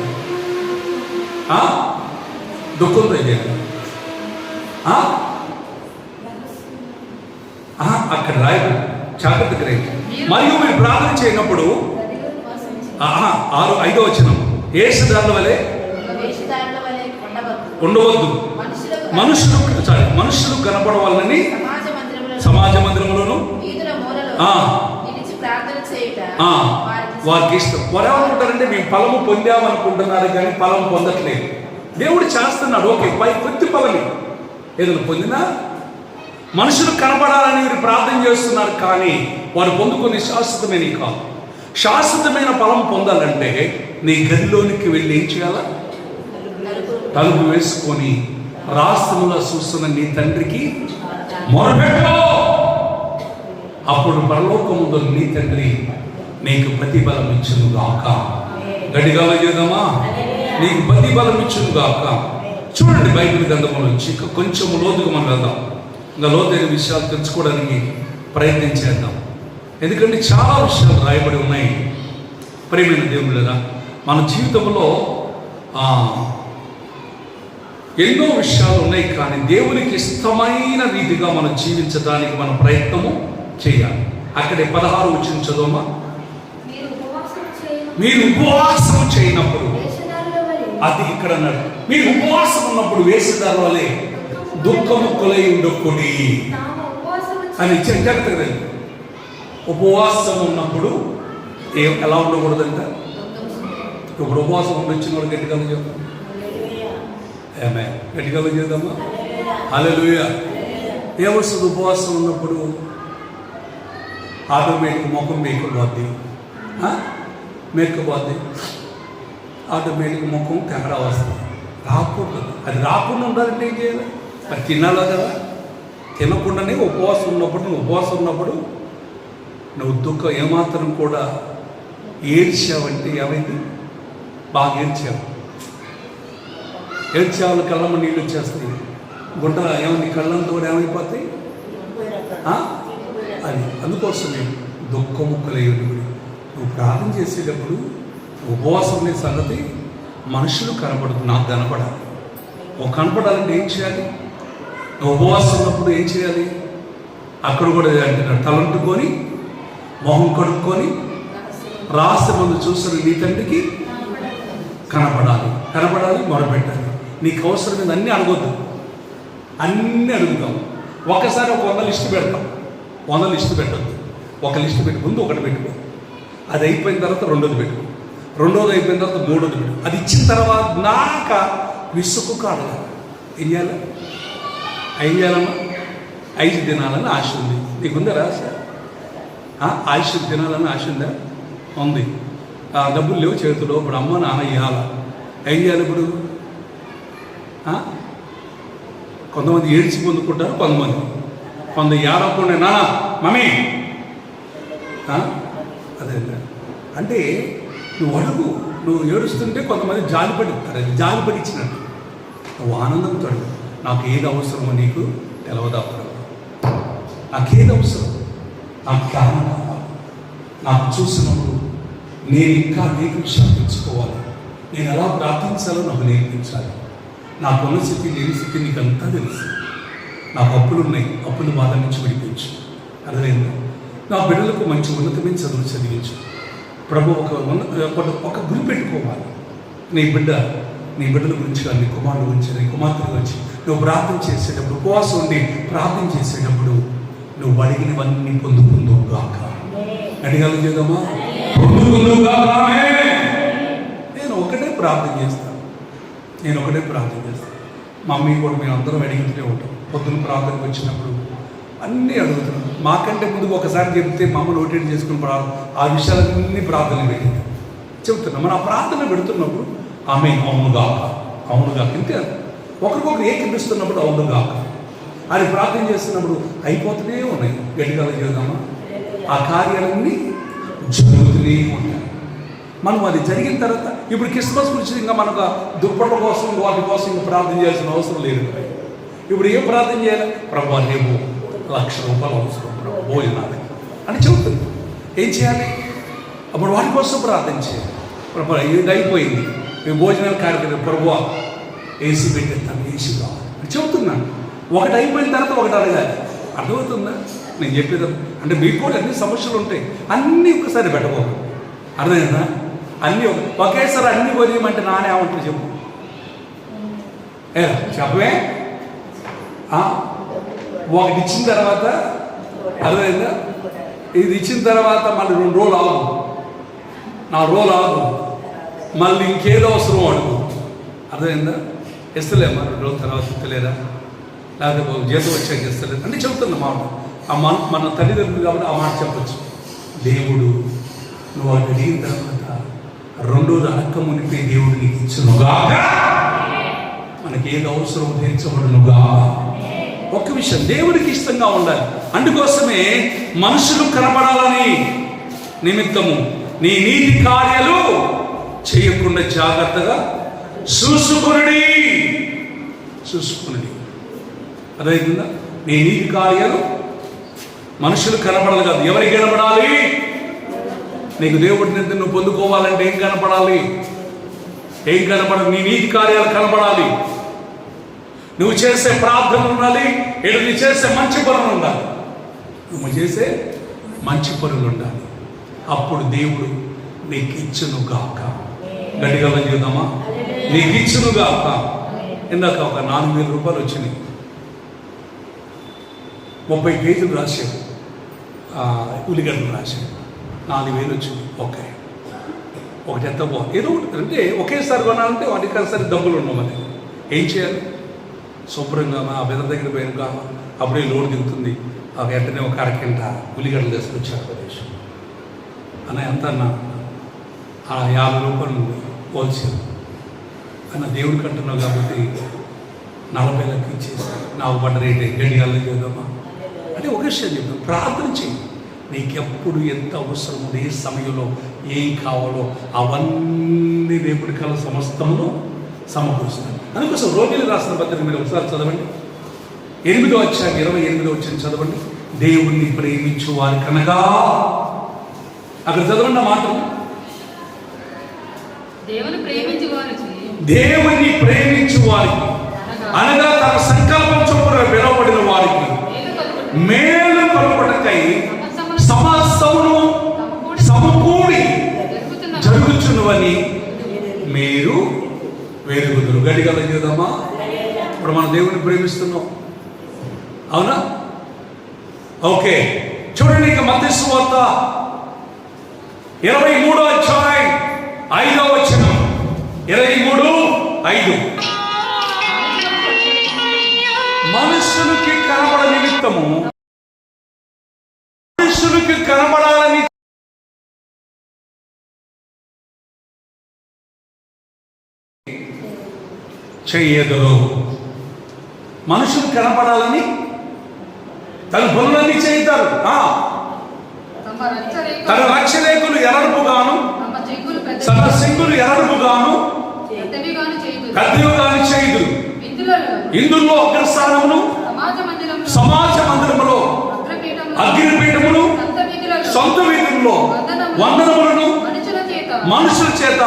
దుఃఖంతో చేయాలి. అక్కడ రాయదు, జాగ్రత్తగా రాయండి. మరియు మీరు ప్రార్థన చేయనప్పుడు 5వ వచనం, వేషధారుల వలె ఉండవద్దు. మనుషులు కనపడవాలని సమాజ మందిరములోను వారికి ఇష్టం. వారు ఏమనుకుంటారంటే మేము ఫలము పొందామనుకుంటున్నారు, కానీ ఫలం పొందట్లేదు. దేవుడు చేస్తున్నాడు, ఓకే, పై కొద్ది ఫలమే ఏదైనా పొందినా. మనుషులు కనపడాలని మీరు ప్రార్థన చేస్తున్నారు, కానీ వారు పొందుకునే శాశ్వతమైన కాదు. శాశ్వతమైన ఫలం పొందాలంటే నీ గదిలోనికి వెళ్ళి ఏం చేయాలా? తలుపు వేసుకొని రాష్ట్రంలో చూస్తున్న నీ తండ్రికి మొరపెట్టు. అప్పుడు పరలోకముందు నీ తండ్రి నీకు ప్రతిఫలం ఇచ్చును గాక. గట్టిగా చేద్దామా? నీకు ప్రతిఫలం ఇచ్చును గాక. చూడండి బైబిల్ గ్రంథంలో నుంచి కొంచెం లోతుగా మనం వెళ్దాం. ఇంకా లోతైన విషయాలు తెలుసుకోవడానికి ప్రయత్నం చేద్దాం. ఎందుకంటే చాలా విషయాలు రాయబడి ఉన్నాయి. ప్రియమైన దేవుళ్ళరా, మన జీవితంలో ఎన్నో విషయాలు ఉన్నాయి, కానీ దేవునికి ఇష్టమైన రీతిగా మనం జీవించడానికి మన ప్రయత్నము చేయాలి. అక్కడే 16 వచనం చదవమా. మీరు ఉపవాసం చేయనప్పుడు, అది ఇక్కడ అన్నాడు, మీరు ఉపవాసం ఉన్నప్పుడు వేషధారుల వలె దుఃఖముక్కులై ఉండకూడి అని జాగ్రత్తగా. ఉపవాసం ఉన్నప్పుడు ఎలా ఉండకూడదంట? ఇప్పుడు ఉపవాసం ఉండొచ్చిన వాడు గట్టిగా చేద్దాం, గట్టిగా చేద్దామా? హల్లెలూయా. ఏమొస్తుంది ఉపవాసం ఉన్నప్పుడు? ఆటోమేటిక్ ముఖం మేకపోద్ది, ఆటోమేటిక్ ముఖం కెమెరా వస్తుంది. రాకూడదు. అది రాకుండా ఉండాలంటే ఏం చేయాలి? అది తినాలా కదా? తినకుండానే ఉపవాసం ఉన్నప్పుడు నువ్వు దుఃఖం ఏమాత్రం కూడా ఏడ్చావంటే ఏమైంది? బాగా ఏడ్చావు కళ్ళమ్మ నీళ్ళు వచ్చేస్తాయి, గుంట ఏమైంది? కళ్ళంతో ఏమైపోతాయి? అది అందుకోసమే దుఃఖముక్కలై నువ్వు ప్రార్థన చేసేటప్పుడు ఉపవాసం అనే సంగతి మనుషులు నాకు కనపడాలి. నువ్వు కనపడాలంటే ఏం చేయాలి? నువ్వు ఉపవాసం ఉన్నప్పుడు ఏం చేయాలి? అక్కడ కూడా అంటున్నాడు, తలంటుకొని మొహం కడుక్కొని రహస్య ముందు చూస్తున్న నీ తండ్రికి కనపడాలి, మొరపెట్టాలి. నీకు అవసరమైన అన్నీ అడగొద్దు, అన్నీ అడుగుతాం. ఒకసారి ఒక 100 లిస్టు పెడతాం. 100 లిస్టు పెట్టద్దు. ఒక లిస్టు పెట్టి ముందు ఒకటి పెట్టుకో, అది అయిపోయిన తర్వాత రెండోది పెట్టుకో, రెండోది అయిపోయిన తర్వాత మూడోది పెట్టు. అది ఇచ్చిన తర్వాత నాక విసుగు కాడగా ఏం చేయాలమ్మా? 5 దినాలని ఆశ ఉంది. నీకుందా రాశ? ఆయుష్ తినాలని ఆశ ఉందా? ఉంది. డబ్బులు లేవు చేతిలో. ఇప్పుడు అమ్మ నాన్న ఇవ్వాల. ఏం చేయాలి? ఇప్పుడు కొంతమంది ఏడ్చి పొందుకుంటారు, కొంత ఏడవకుండా నానా మమ్మీ అదే అంటే నువ్వు అడుగు. నువ్వు ఏడుస్తుంటే కొంతమంది జాలిపడిస్తారు, అది జాలిపడిచ్చినట్టు. నువ్వు ఆనందంతో అడుగు. నాకు ఏది అవసరమో నీకు తెలవదా? నాకేది అవసరం? నాకు జ్ఞానం కావాలి. నాకు చూసినప్పుడు నేను ఇంకా నీకు విషయాలు తెలుసుకోవాలి. నేను ఎలా ప్రార్థించాలో నాకు నేర్పించాలి. నాకున్న స్థితి లేని స్థితి నీకు అంతా తెలుసు. నాకు అప్పులు ఉన్నాయి, అప్పులు బాధ నుంచి విడిపించు. అర్థమైందా? నా బిడ్డలకు మంచి ఉన్నతమైన చదువులు చదివించు ప్రభు. ఒక గురి పెట్టుకోవాలి. నీ బిడ్డల గురించి కానీ, నీ కుమారుడు గురించి, నీ కుమార్తెల గురించి నువ్వు ప్రార్థన చేసేటప్పుడు, ఉపవాసం ఉండి ప్రార్థన చేసేటప్పుడు నువ్వు అడిగినవన్నీ పొందుకుందువు గాక. అడిగాలి చేద్దామా? పొందుకుందువు గాక. నేను ఒకటే ప్రార్థన చేస్తాను. మమ్మీ కూడా మేము అందరం అడిగితూనే ఉంటాం. పొద్దున్న ప్రార్థనకు వచ్చినప్పుడు అన్నీ అడుగుతున్నాం. మాకంటే ముందు ఒకసారి చెప్తే మమ్మల్ని నోటేట్ చేసుకుని ఆ విషయాలన్నీ ప్రార్థన పెట్టింది చెబుతున్నాం. మనం ఆ ప్రార్థన పెడుతున్నప్పుడు ఆమె అవును గాక ఇంతే. ఒకరికొకరు ఏకీపిస్తున్నప్పుడు అవును గాక అది ప్రార్థన చేస్తున్నప్పుడు అయిపోతూనే ఉన్నాయి. గట్టిగా చేద్దామా? ఆ కార్యాలన్నీ జరుగుతూనే ఉంటాయి. మనం అది జరిగిన తర్వాత ఇప్పుడు క్రిస్మస్ గురించి ఇంకా మనకు దుప్పట్ల కోసం వాటి కోసం ఇంకా ప్రార్థన చేయాల్సిన అవసరం లేదు. ఇప్పుడు ఏం ప్రార్థన చేయాలి? ప్రభు రేపు ₹1,00,000 అవసరం ప్రభు భోజనాలకి అని చెబుతుంది. ఏం చేయాలి? అప్పుడు వాటి కోసం ప్రార్థన చేయాలి. ప్రభు ఇది అయిపోయింది, మీ భోజనాల కార్యక్రమం ప్రభు ఏసీ పెట్టేస్తాను, ఏసీ కావాలి అని చెబుతున్నాను. ఒకటి అయిపోయిన తర్వాత ఒకటి అడగాలి. అర్థమవుతుందా నేను చెప్పేది? అంటే మీకు కూడా అన్ని సమస్యలు ఉంటాయి, అన్నీ ఒకసారి పెట్టకూడదు. అర్థమైందా? అన్నీ ఒకేసారి అన్ని కొనియమంటే నానే ఏమంటారు చెప్పు? చెప్పవే? ఒకటి ఇచ్చిన తర్వాత అర్థమైందా? ఇది ఇచ్చిన తర్వాత మళ్ళీ 2 రోజులు ఆగు, 4 రోజులు ఆగు, మళ్ళీ ఇంకేదో అవసరం అడుగు. అర్థమైందా? ఇస్తలేమా? 2 రోజుల తర్వాత ఇస్తలేదా? లేకపోతే జీతం వచ్చాక ఇస్తలేదు అంటే చెబుతున్న మాట. మన తల్లిదండ్రులు కాబట్టి ఆ మాట చెప్పచ్చు. దేవుడు నువ్వు అది అడిగిన తర్వాత 2 రోజులు అడక్క మునిపే దేవుడు నీకు ఇచ్చునుగా. మనకి ఏది అవసరం తీర్చబడునుగా. ఒక్క విషయం, దేవుడికి ఇష్టంగా ఉండాలి. అందుకోసమే మనుషులు కనబడాలని నిమిత్తము నీ నీతి కార్యాలు చేయకుండా జాగ్రత్తగా చూసుకుని. అర్థమైందా? నీ నీతి కార్యాలు మనుషులు కనపడాలి కాదు. ఎవరికి కనపడాలి? నీకు దేవుడి నింద నువ్వు పొందుకోవాలంటే ఏం కనపడాలి? ఏం కనపడాలి? నీ నీతి కార్యాలు కనపడాలి. నువ్వు చేసే ప్రార్థన ఉండాలి. నువ్వు చేసే మంచి పనులు ఉండాలి. నువ్వు చేసే మంచి పనులు ఉండాలి. అప్పుడు దేవుడు నీకు ఇచ్చును గాక. గట్టిగా చెబుదామా? నీకు ఇచ్చును గాక. ఇందాక ఒక ₹4,000 వచ్చినాయి. 30 కేజీలు రాశాడు, ఉల్లిగడ్డలు రాశాడు. 4,000 వచ్చింది. ఒకటి ఎంత బాగుంది. ఏదో ఒకటి అంటే ఒకేసారి కొనాలంటే వాటికసారి డబ్బులు ఉండమని ఏం చేయాలి? శుభ్రంగా ఆ బెదర్ దగ్గర పోయినాక అప్పుడే లోడ్ దిగుతుంది. వెంటనే ఒక అరకింట ఉల్లిగడ్డలు తీసుకొచ్చారు ప్రదేశం అన్న. ఎంత అన్న? ₹50 హోల్సేల్ అన్న. దేవుడికి అంటున్నావు కాబట్టి 40,000 ఇచ్చేసి నాకు పడ్డ రేటే గడియాల్లో చేద్దామా అంటే ఒక విషయం చెప్తాను. ప్రార్థన చేయి. నీకెప్పుడు ఎంత అవసరమో, ఏ సమయంలో ఏం కావాలో అవన్నీ రేపటి కాల సమస్తమును సమకూరుస్తాను. అందుకోసం రోగిలు రాసిన పత్రిక మీరు ఒకసారి చదవండి. 8వ అధ్యాయం 28వ వచనం చదవండి. దేవుణ్ణి ప్రేమించు వారి కనుక అక్కడ చదవండి మాట. దేవుణ్ణి ప్రేమించు వారికి అనగా తన సంకల్పం చొప్పున పిలువబడిన వారికి మేలు కలుగుటకై సమస్తమును సమకూడి జరుగుచున్నవని మీరు వేరుగుదురు. గట్టిగా చేద్దామా? ఇప్పుడు మనం దేవుని ప్రేమిస్తున్నాం, అవునా? ఓకే, చూడండి. ఇక మత్తయి సువార్త 23వ అధ్యాయం 5వ వచనం. 23:5 మనుషులకి కనబడ నిమిత్తము, మనుషులకి కనబడాలని చెయ్యదురు. మనుషులు కనపడాలని తన పనులన్నీ చేయితారు. తన రక్షరేకులు ఎరడుపుగాను తన సింగులు ఎరడుపుగాను పెద్దవిగాను చేయుదురు. ఇందులో అగ్రస్థానమును సమాజ మందిరములో అగ్నిపీఠమును సొంత వీధుల్లో వందనములను మనుషుల చేత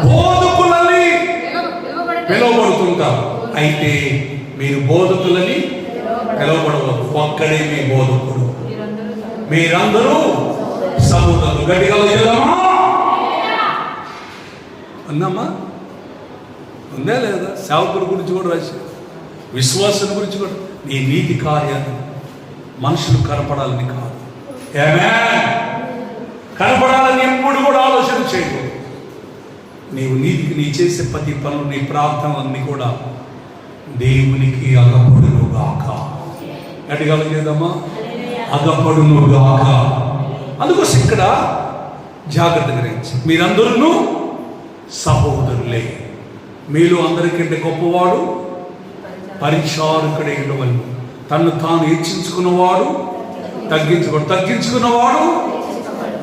బోధకులని పిలువబడుతుంటారు. అయితే మీరు బోధకులని పిలువబడవద్దు, ఒక్కడే మీ బోధకుడు. మీరందరూ సముద్రులు. గట్టిగా చెప్దామా? అన్నామా? ఉందా లేదా? సేవకుల గురించి కూడా రాశారు, విశ్వాసం గురించి కూడా. నీ నీతి కార్యాలు మనుషులు కనపడాలని కాదు. ఆమేన్. కనపడాలని ఎప్పుడు కూడా ఆలోచన చేయకూడదు. నీవు నీతికి నీ చేసే ప్రతి పనులు, నీ ప్రార్థనలన్నీ కూడా దేవునికి అగపడునుగాక. గట్టిగా చేద్దామా? అగపడునుగాక. అందుకోసం ఇక్కడ జాగ్రత్త గ్రహించి, మీరందరూ సహోదరులే. మీలో అందరికంటే గొప్పవాడు పరిచారకుడై ఉండవలెను. తను తాను హెచ్చించుకున్నవాడు తగ్గించుకున్నవాడు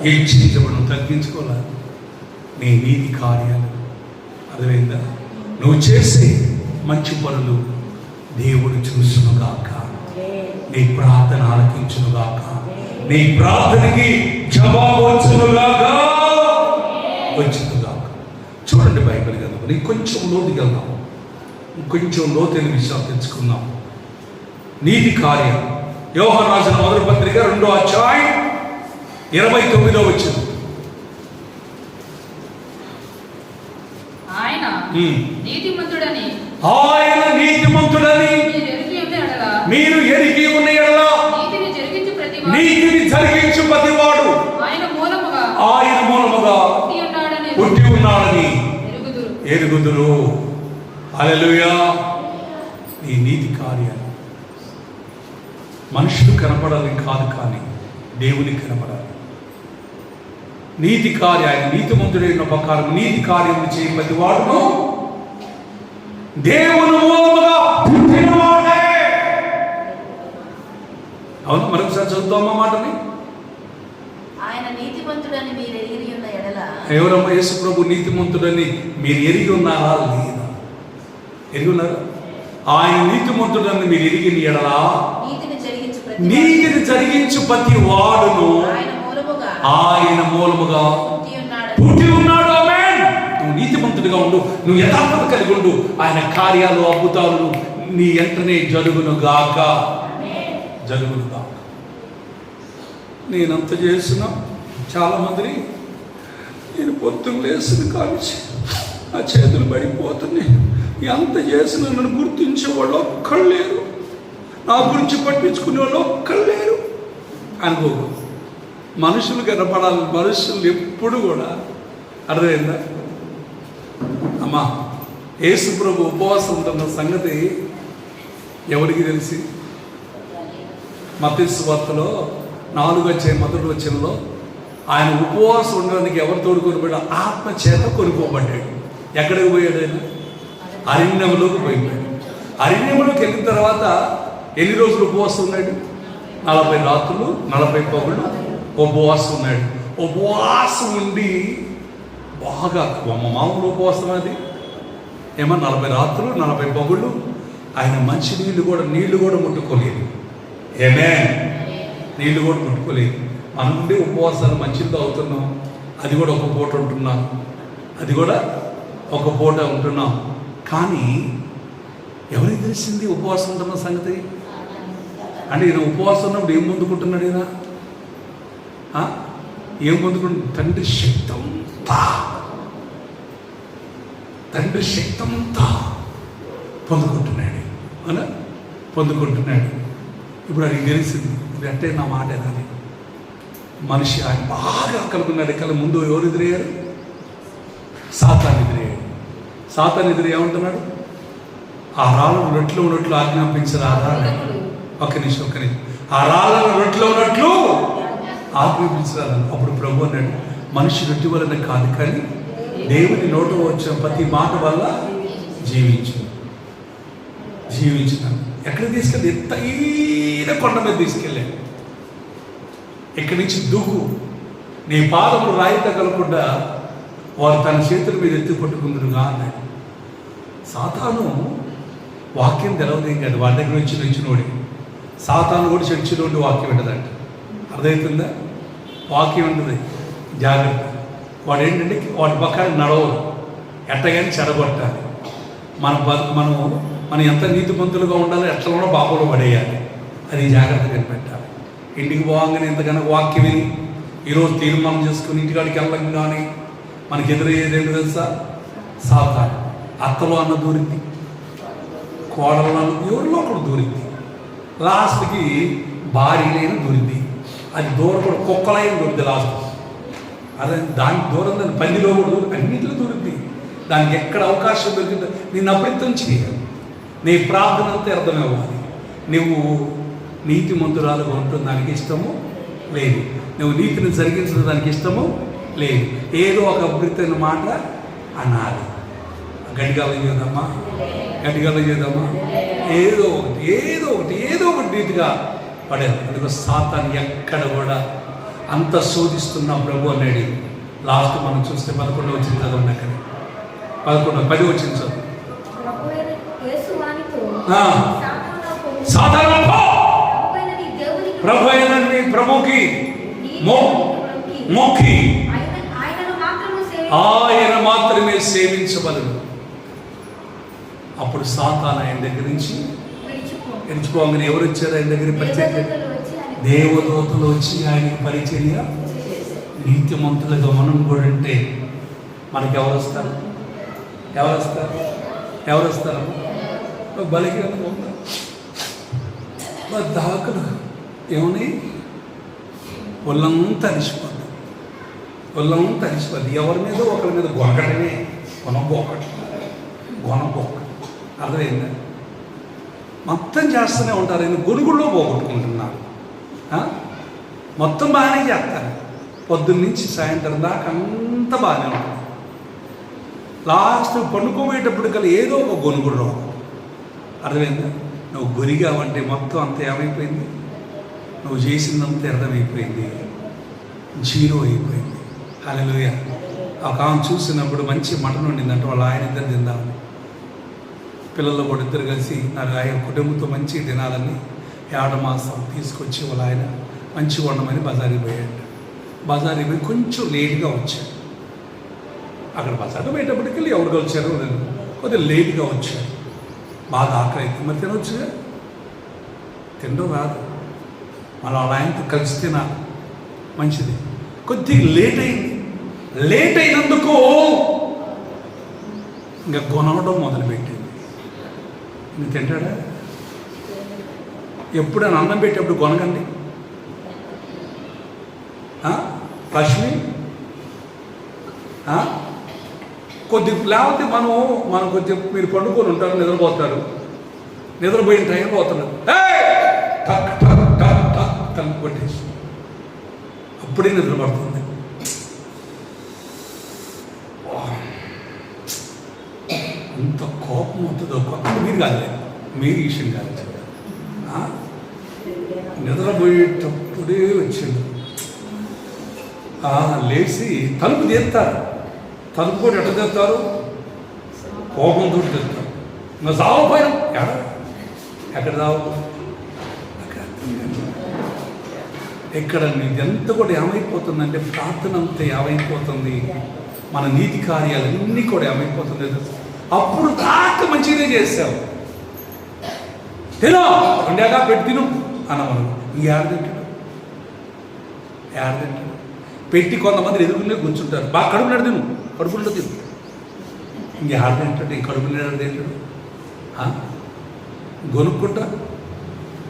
హెచ్చించబడు. తగ్గించుకోవాలి నీ నీతి కార్యాలు. అర్థమైందా? నువ్వు చేసే మంచి పనులు దేవుడు చూసునుగాక. నీ ప్రార్థన ఆలకించునుగాక. నీ ప్రార్థనకి జవాబు వచ్చునుగాక. చూడండి బైబిల్ కదా, కొంచెం లోతుకి వెళ్దాం, కొంచెం లోతైన విషయాలు తెచ్చుకుందాం. నీతి కార్యం యోహాను రాసిన మొదటి పత్రిక 2వ అధ్యాయం 29వ వచనం. ఆయన నీతిమంతుడని మీరు ఎరిగి ఉన్న ఎడల నీతిని జరిగించు ప్రతివాడు ఆయన మూలముగా పుట్టి ఉన్నాడని ఎరుగుదురు. హల్లెలూయా. నీ నీతి కార్యాలు మనుషులు కనపడాలని కాదు, కానీ దేవునికి కనపడాలి. నీతి కార్యాలు నీతిమంతుడైన ప్రకారం నీతి కార్యం చేయ ప్రతి వాడును దేవుని మూలముగా పుట్టినవాడే. అవును, మరొకసారి చదువుతామా మాటని. ఆయన నీతిమంతుడని మీరు ఎరిగి ఉన్న ఎడల. ఎవరమ్మా యేసు ప్రభు నీతిమంతుడని మీరు ఎరిగి ఉన్నారా లేదా? ఎరిగి ఉన్నారా? ఆయన నీతిమంతుడని మీరు ఎరిగిన ఎడల నీతిని జరిగించు ప్రతి వాడును ఆయన మూలముగా పుట్టి ఉన్నాడు. ఆమేన్. నువ్వు నీతిమంతుడిగా ఉండు, నువ్వు యథార్థత కలిగి ఉండు. ఆయన కార్యాలు అద్భుతాలు నీ వెంటనే జరుగునుగాక. నేనంత చేసిన చాలామందిని నేను పొద్దున్న లేసిన కానిచ్చి ఆ చేతులు పడిపోతున్నాయి. ఎంత చేసిన నన్ను గుర్తించే వాళ్ళు ఒక్కళ్ళు లేరు, నా గురించి పట్టించుకునే వాళ్ళు ఒక్కళ్ళు లేరు. అనుకోకు, మనుషులు కనపడాలి. మనుషులు ఎప్పుడు కూడా అర్థమైందా అమ్మా? యేసు ప్రభు ఉపవాసం ఉంటున్న సంగతి ఎవరికి తెలిసి? మత్తయి సువార్తలో 4వ అధ్యాయం మొదటి వచనంలో ఆయన ఉపవాసం ఉండడానికి ఎవరు తోడుకొని ఆత్మ చేత కొనుక్కోబడ్డాడు. ఎక్కడికి పోయాడు? ఆయన అరణ్యంలోకి పోయిపోయాడు. అరణ్యంలోకి వెళ్ళిన తర్వాత ఎన్ని రోజులు ఉపవాసం ఉన్నాడు? 40 రాత్రులు 40 పగళ్ళు ఉపవాసం ఉన్నాడు. ఉపవాసం ఉండి బాగా మామూలు ఉపవాసం అది ఏమో 40 రాత్రులు 40 పగళ్ళు ఆయన మంచి నీళ్లు కూడా ముట్టుకోలేదు. ఏమే నీళ్లు కూడా ముట్టుకోలేదు. మనం ఉండే ఉపవాసాలు మంచిది అవుతున్నాం, అది కూడా ఒక పూట ఉంటున్నాం, అది కూడా ఒక పూట ఉంటున్నాం. కానీ ఎవరికి తెలిసింది ఉపవాసం ఉంటున్న సంగతి? అంటే ఈయన ఉపవాసం ఉన్నప్పుడు ఏం పొందుకుంటున్నాడు? ఈయన ఏం పొందుకుంటు? తండ్రి శక్తి అంతా పొందుకుంటున్నాడు. అలా పొందుకుంటున్నాడు. ఇప్పుడు అది తెలిసింది. ఇది అంటే నా మాట ఏదని మనిషి ఆయన బాగా కలుగున్నాడు. కల ముందు ఎవరు ఎదురయ్యారు? సాతాను ఎదురయ్యాడు. సాతాను ఎదురు ఏమంటున్నాడు? ఆ రాళ్ళను రొట్టెలో ఉన్నట్లు ఆజ్ఞాపించరాదా? ఒక్క నిమిషం. ఆ రాళ్ళను రొట్టెలో ఉన్నట్లు ఆజ్ఞాపించరాదా? అప్పుడు ప్రభు అన్నాడు, మనిషి రొట్టె వలన కాదు, కానీ దేవుని నోట వచ్చిన ప్రతి మాట వల్ల జీవించు. జీవించినాను. ఎక్కడికి తీసుకెళ్ళి ఎత్తైన కొండ మీద తీసుకెళ్ళాను. ఇక్కడి నుంచి దూకు, నీ పాదములు రాయి తగలకుండా వారు తన చేతుల మీద ఎత్తి పట్టుకుందరుగా అన్నాడు. సాతాను వాక్యం తెలవదేం కాదు, వాడి దగ్గర నుంచి నిలిచినోడి. సాతాను కూడా చర్చిలో ఉండి వాక్యం ఉండదంట. అర్థమవుతుందా? వాక్యం ఉంటుంది, జాగ్రత్త. వాడు ఏంటంటే వాటి పక్కన నడవదు, ఎట్టగాని చెడగొట్టాలి. మనం ఎంత నీతిమంతులుగా ఉండాలి, ఎట్లనో బాబులో పడేయాలి. అది జాగ్రత్తగా కనిపెట్టాలి. ఇంటికి పోగానే ఎంతకన్నా వాక్యం విని ఈరోజు తీర్మానం చేసుకుని ఇంటికాడికి వెళ్ళగానే మనకి ఎదురయ్యేది ఏంటి తెలుసా? సాతాను. అత్తలో అన్న దూరింది, కోడలో అన్న ఎవరిలో ఒకడు దూరింది, లాస్ట్కి భార్యలైన దూరింది. అది దూరం కూడా కుక్కలైన దూరింది లాస్ట్. అదే దానికి దూరం, దాని పందిలో కూడా దూరం, అన్నింటిలో దూరింది. దానికి ఎక్కడ అవకాశం దొరికిందో నేను అప్రయత్నం చేయాలి. నీ ప్రార్థన అంతా అర్థమవ్వాలి. నువ్వు నీతిమంతురాలుగా ఉంటుంది దానికి ఇష్టము లేదు, నువ్వు నీతిని జరిగించడం దానికి ఇష్టము లేదు. ఏదో ఒక అభివృద్ధి మాట అనాలి. గట్టిగాలు చేద్దామా, గట్టిగాలు చేద్దామా, ఏదో ఒకటి నీతిగా పడేది. అందుకో సాతాను ఎక్కడ కూడా అంత శోధిస్తున్నా ప్రభు అన్నాడు. లాస్ట్ మనం చూస్తే 11 వచ్చిన చదవండి. అక్కడ 10 వచ్చిన చదువు. ప్రభుకి మొక్కి ఆయన మాత్రమే సేవించబడదు. అప్పుడు సాతాను ఆయన దగ్గర నుంచి ఎంచుకోగానే ఎవరు వచ్చారు ఆయన దగ్గర? పరిచర్య దేవదూతలు వచ్చి ఆయనకి పరిచర్య. నీతిమంతులుగా మనం కూడా అంటే మనకి ఎవరు వస్తారు? బలికి దాకలు ఏమని ఒళ్ళంతా అలిసిపోద్ది. ఎవరి మీద ఒకరి మీద గొనకటమే, గొనబోకట. అర్థమైందా? మొత్తం చేస్తూనే ఉంటారు. ఆయన గొడుగుల్లో పోగొట్టుకుంటున్నారు. మొత్తం బాగానే చేస్తారు, పొద్దున్న నుంచి సాయంత్రం దాకా అంతా బాగానే ఉంటుంది. లాస్ట్ పండుకోబోయేటప్పటికల్లా ఏదో ఒక గొనుగుడు రోగం. అర్థమైందా? నువ్వు గొరిగావంటే మొత్తం అంతా ఏమైపోయింది? నువ్వు చేసిందంతా అర్థమైపోయింది, జీరో అయిపోయింది. హల్లెలూయా. ఒక ఆమె చూసినప్పుడు మంచి మటన్ వండిందంటే వాళ్ళ ఆయన ఇద్దరు తిందామని, పిల్లలు కూడా ఇద్దరు కలిసి నాకు ఆయన కుటుంబంతో మంచి తినాలని 7 మాసం తీసుకొచ్చి వాళ్ళ ఆయన మంచి వండమని బజారుకి పోయాడు. బజారుకి పోయి కొంచెం లేట్గా వచ్చాడు. అక్కడ బజారు పోయేటప్పటికి ఎవరు కలిసారో లేదు, కొద్దిగా లేట్గా వచ్చాడు. బాగా ఆకలి అయితే మరి తినవచ్చుగా, తినడం రాదు. మళ్ళీ వాళ్ళ ఆయనతో కలిసి తినాలి, మంచిది. కొద్దిగా లేట్ అయినందుకు ఇంకా కొనవడం మొదలుపెట్టింది. ఇంక తింటాడా? ఎప్పుడైనా అన్నం పెట్టేప్పుడు కొనకండి. లక్ష్మి కొద్దిగా లేకపోతే మనం కొద్దిగా మీరు పండుకొని ఉంటారు, నిద్రపోయిన టైం పోతున్నారు, తలుపు కొట్టేసి అప్పుడే నిద్ర పడుతుంది. అంత కోపం అవుతుందో మీరు కాదు, మీరు ఈ విషయం కాదు. నిద్రపోయేటప్పుడే వచ్చిండు, లేచి తలుపు తీస్తారు. తలుపు కూడా ఎట్ట తెస్తారు? కోపంతో తెస్తారు. ఇంకా సావపోయినాం, ఎక్కడ సావు? ఎక్కడ ఎంత కూడా ఏమైపోతుందంటే ప్రార్థన అంతా ఏమైపోతుంది, మన నీతి కార్యాలన్నీ కూడా ఏమైపోతుంది. అప్పుడు దాకా మంచిగానే చేసావు, తినో వండాక పెట్టి తిను అన్నమను. ఇంకేడతింటాడు పెట్టి కొంతమంది ఎదుగునే కూర్చుంటారు. బాగా కడుపు నడు తిను, కడుపులో తిను. ఇంకేడతింటాడు, ఈ కడుపు నడు తింటాడు. గొనుక్కుంటా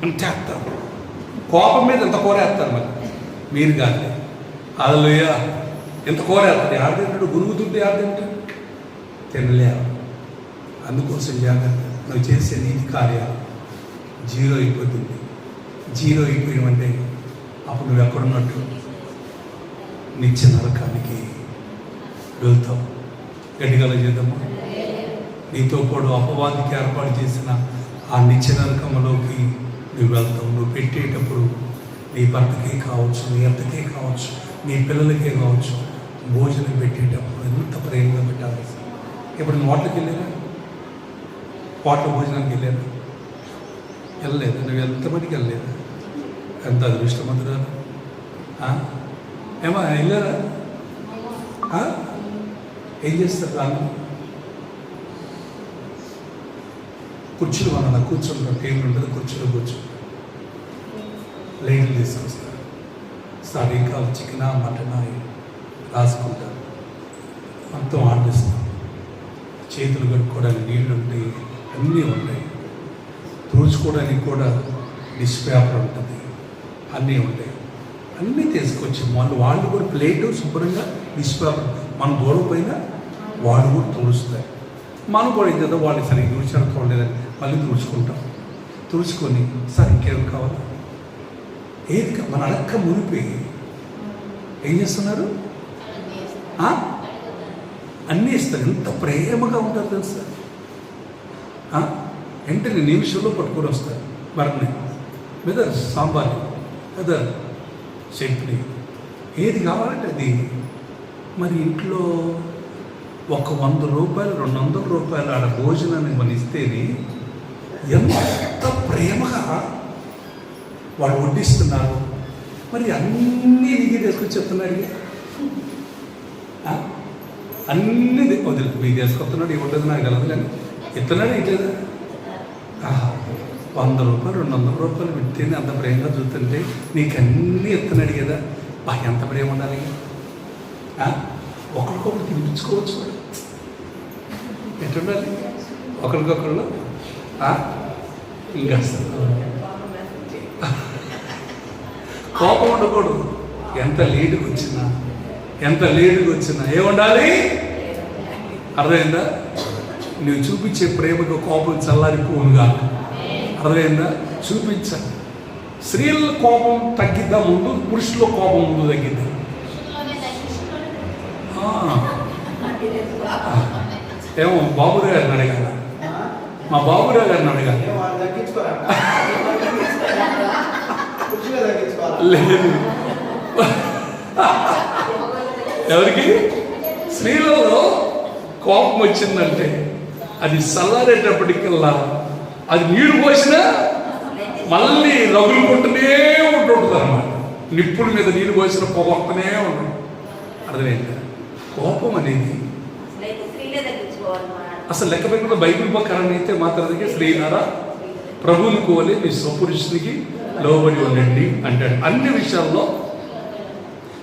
అంటే వేస్తారు, కోపం మీద ఎంత కూర వేస్తారు. మరి మీరు కాదు, అదలుయ్య ఎంత కూర వేస్తారు. ఆడతింటాడు, గురుగుతుంటే ఆడతింటాడు, తినలేవు. అందుకోసం జాగ్రత్త. నువ్వు చేసే నీతి కార్యాలు జీరో అయిపోతుంది. జీరో అయిపోయినవంటే అప్పుడు నువ్వు ఎక్కడున్నట్టు? నిత్య నరకానికి వెళ్తావు. గట్టిగా చేద్దామా? నీతో పాటు అపవాదికి ఏర్పాటు చేసిన ఆ నిత్య నరకంలోకి నువ్వు వెళ్తావు. నువ్వు పెట్టేటప్పుడు నీ భర్తకే కావచ్చు, నీ అత్తకే కావచ్చు, నీ పిల్లలకే కావచ్చు, భోజనం పెట్టేటప్పుడు ఎంత ప్రేమగా పెట్టాలి. ఇప్పుడు నువ్వు హోటల్కి వెళ్ళారా? హోటల్ భోజనానికి వెళ్ళారా? వెళ్ళలేదు. నువ్వు ఎంతమందికి వెళ్ళలేదు? ఎంత అదృష్టమంతురాలు. ఏమా వెళ్ళారా? ఏం చేస్తారు? దాన్ని కుర్చీలు మన కూర్చుంటారు, టేబుల్ ఉంటుంది, కుర్చీలో కూర్చుంటారు, ప్లేట్లు తీసుకొస్తారు, ఇంకా చికెనా మటనా రాసుకుంటారు, మొత్తం ఆడిస్తాం. చేతులు కట్టుకోవడానికి నీళ్ళు ఉంటాయి, అన్నీ ఉంటాయి. తుడుచుకోవడానికి కూడా డిష్ పేపర్ ఉంటుంది, అన్నీ ఉంటాయి. అన్నీ తీసుకొచ్చి వాళ్ళు కూడా ప్లేటు శుభ్రంగా డిష్ పేపర్ మనం దూరం పోయినా వాళ్ళు కూడా తుడుస్తారు. మనం కూడా ఏదో వాళ్ళు సరిగ్గా తుడిచారు చూడలేదని మళ్ళీ తుడుచుకుంటాం. తుడుచుకొని సార్ ఇంకేం కావాలి ఏది మన అడక్క మునిపి ఏం చేస్తున్నారు? అన్నీ ఇస్తారు. ఎంత ప్రేమగా ఉంటారు తెలుసా? వెంటనే నిమిషంలో పట్టుకొని వస్తారు. మరని వెదర్ సాంబార్, వెదర్ చట్నీ, ఏది కావాలంటే అది. మరి ఇంట్లో ఒక 100 రూపాయలు 200 రూపాయలు ఆడ భోజనాన్ని మనం ఇస్తేనే ఎంత ప్రేమగా వాళ్ళు వడ్డిస్తున్నారు. మరి అన్నీ దిగి తీసుకొచ్చి చెప్తున్నాడు. అన్నీ వదిలి మీకు తీసుకొస్తున్నాడు. ఇవ్వలేదు నాకు తెలదు కానీ ఇస్తున్నాడు. ఇట్లేదా? 100 రూపాయలు 200 రూపాయలు పెట్టేది అంత ప్రేమగా చూస్తుంటే నీకు అన్నీ ఇస్తున్నాడు కదా. ఎంత ప్రేమ ఉండాలి. ఒకరికొకరు తినిపించుకోవచ్చు. ఎట్టుండాలి ఒకరికొకళ్ళు? ఇంకా కోపం ఉండకూడదు. ఎంత లేటుకు వచ్చినా ఏముండాలి? అర్థమైందా? నువ్వు చూపించే ప్రేమకు కోపం చల్లారిపోనుగా. అర్థమైందా? చూపించాలి. స్త్రీల కోపం తగ్గిద్దా ముందు, పురుషుల కోపం ముందు తగ్గిద్దా? ఏమో బాబురావు గారిని అడగాల, మా బాబురావు గారిని అడగాలి. లేదు, ఎవరికి? స్త్రీలలో కోపం వచ్చిందంటే అది చల్లారేటప్పటికల్లా అది నీరు పోసినా మళ్ళీ రగులుకుంటూనే ఉంటుంటుంది అన్నమాట. నిప్పుల మీద నీరు పోసిన పొగొక్కనే ఉంటుంది. అర్థమైందా? కోపం అనేది అసలు లెక్క పెట్టకుండా బైబిల్ ప్రకారం అయితే మాత్రమే స్త్రీలారా ప్రభువుని కోలి మీ స్వపురుషునికి లోబడి ఉండండి అంటాడు. అన్ని విషయాల్లో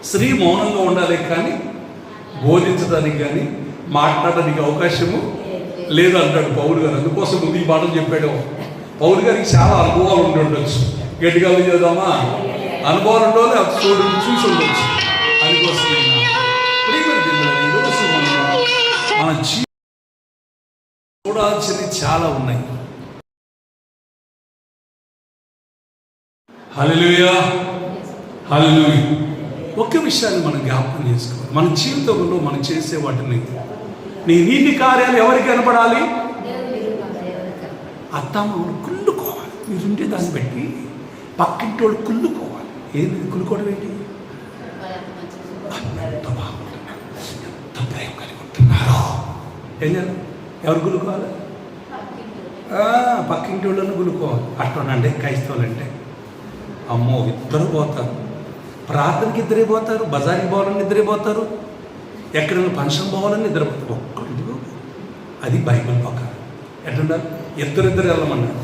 స్త్రీ మౌనంగా ఉండాలి, కానీ బోధించడానికి కానీ మాట్లాడడానికి అవకాశము లేదు అంటాడు పౌలు గారు. అందుకోసం ముందు ఈ మాటలు చెప్పాడు. పౌలు గారికి చాలా అనుభవాలు ఉండి ఉండొచ్చు. గట్టిగా చేద్దామా? అనుభవాలు ఉండవు, చూసి ఉండొచ్చు. అందుకోసం మన చూడాల్సినవి చాలా ఉన్నాయి. హల్లెలూయా, హల్లెలూయా. ఒక్క విషయాన్ని మనం జ్ఞాపకం చేసుకోవాలి. మన జీవితంలో మనం చేసే వాటిని, నీ నీతి కార్యాలు ఎవరికి కనపడాలి? అత్తమామలు కుళ్ళుకోవాలి. మీరుంటే దాన్ని బట్టి పక్కింటి వాళ్ళు కుళ్ళుకోవాలి. ఏది కుళ్ళుకోవడం ఏంటి? ఎంత బాగుంటున్నారు, ఎంత ప్రేమ కలిగి ఉంటున్నారో. ఏం చేయాలి? ఎవరు గులుకోవాలి? పక్కింటి వాళ్ళని గులుకోవాలి. అట్లనండి క్రైస్తవులంటే అమ్మో ఇద్దరు పోతారు. ప్రార్థనకి ఇద్దరే పోతారు, బజార్కి పోవాలని ఇద్దరే పోతారు, ఎక్కడైనా ఫంక్షన్ పోవాలని ఇద్దరు పోతారు. ఒక్కళ్ళు. అది బైబిల్ ప్రకారం. ఎట్లుండాలి? ఇద్దరిద్దరు వెళ్ళమన్నాడు.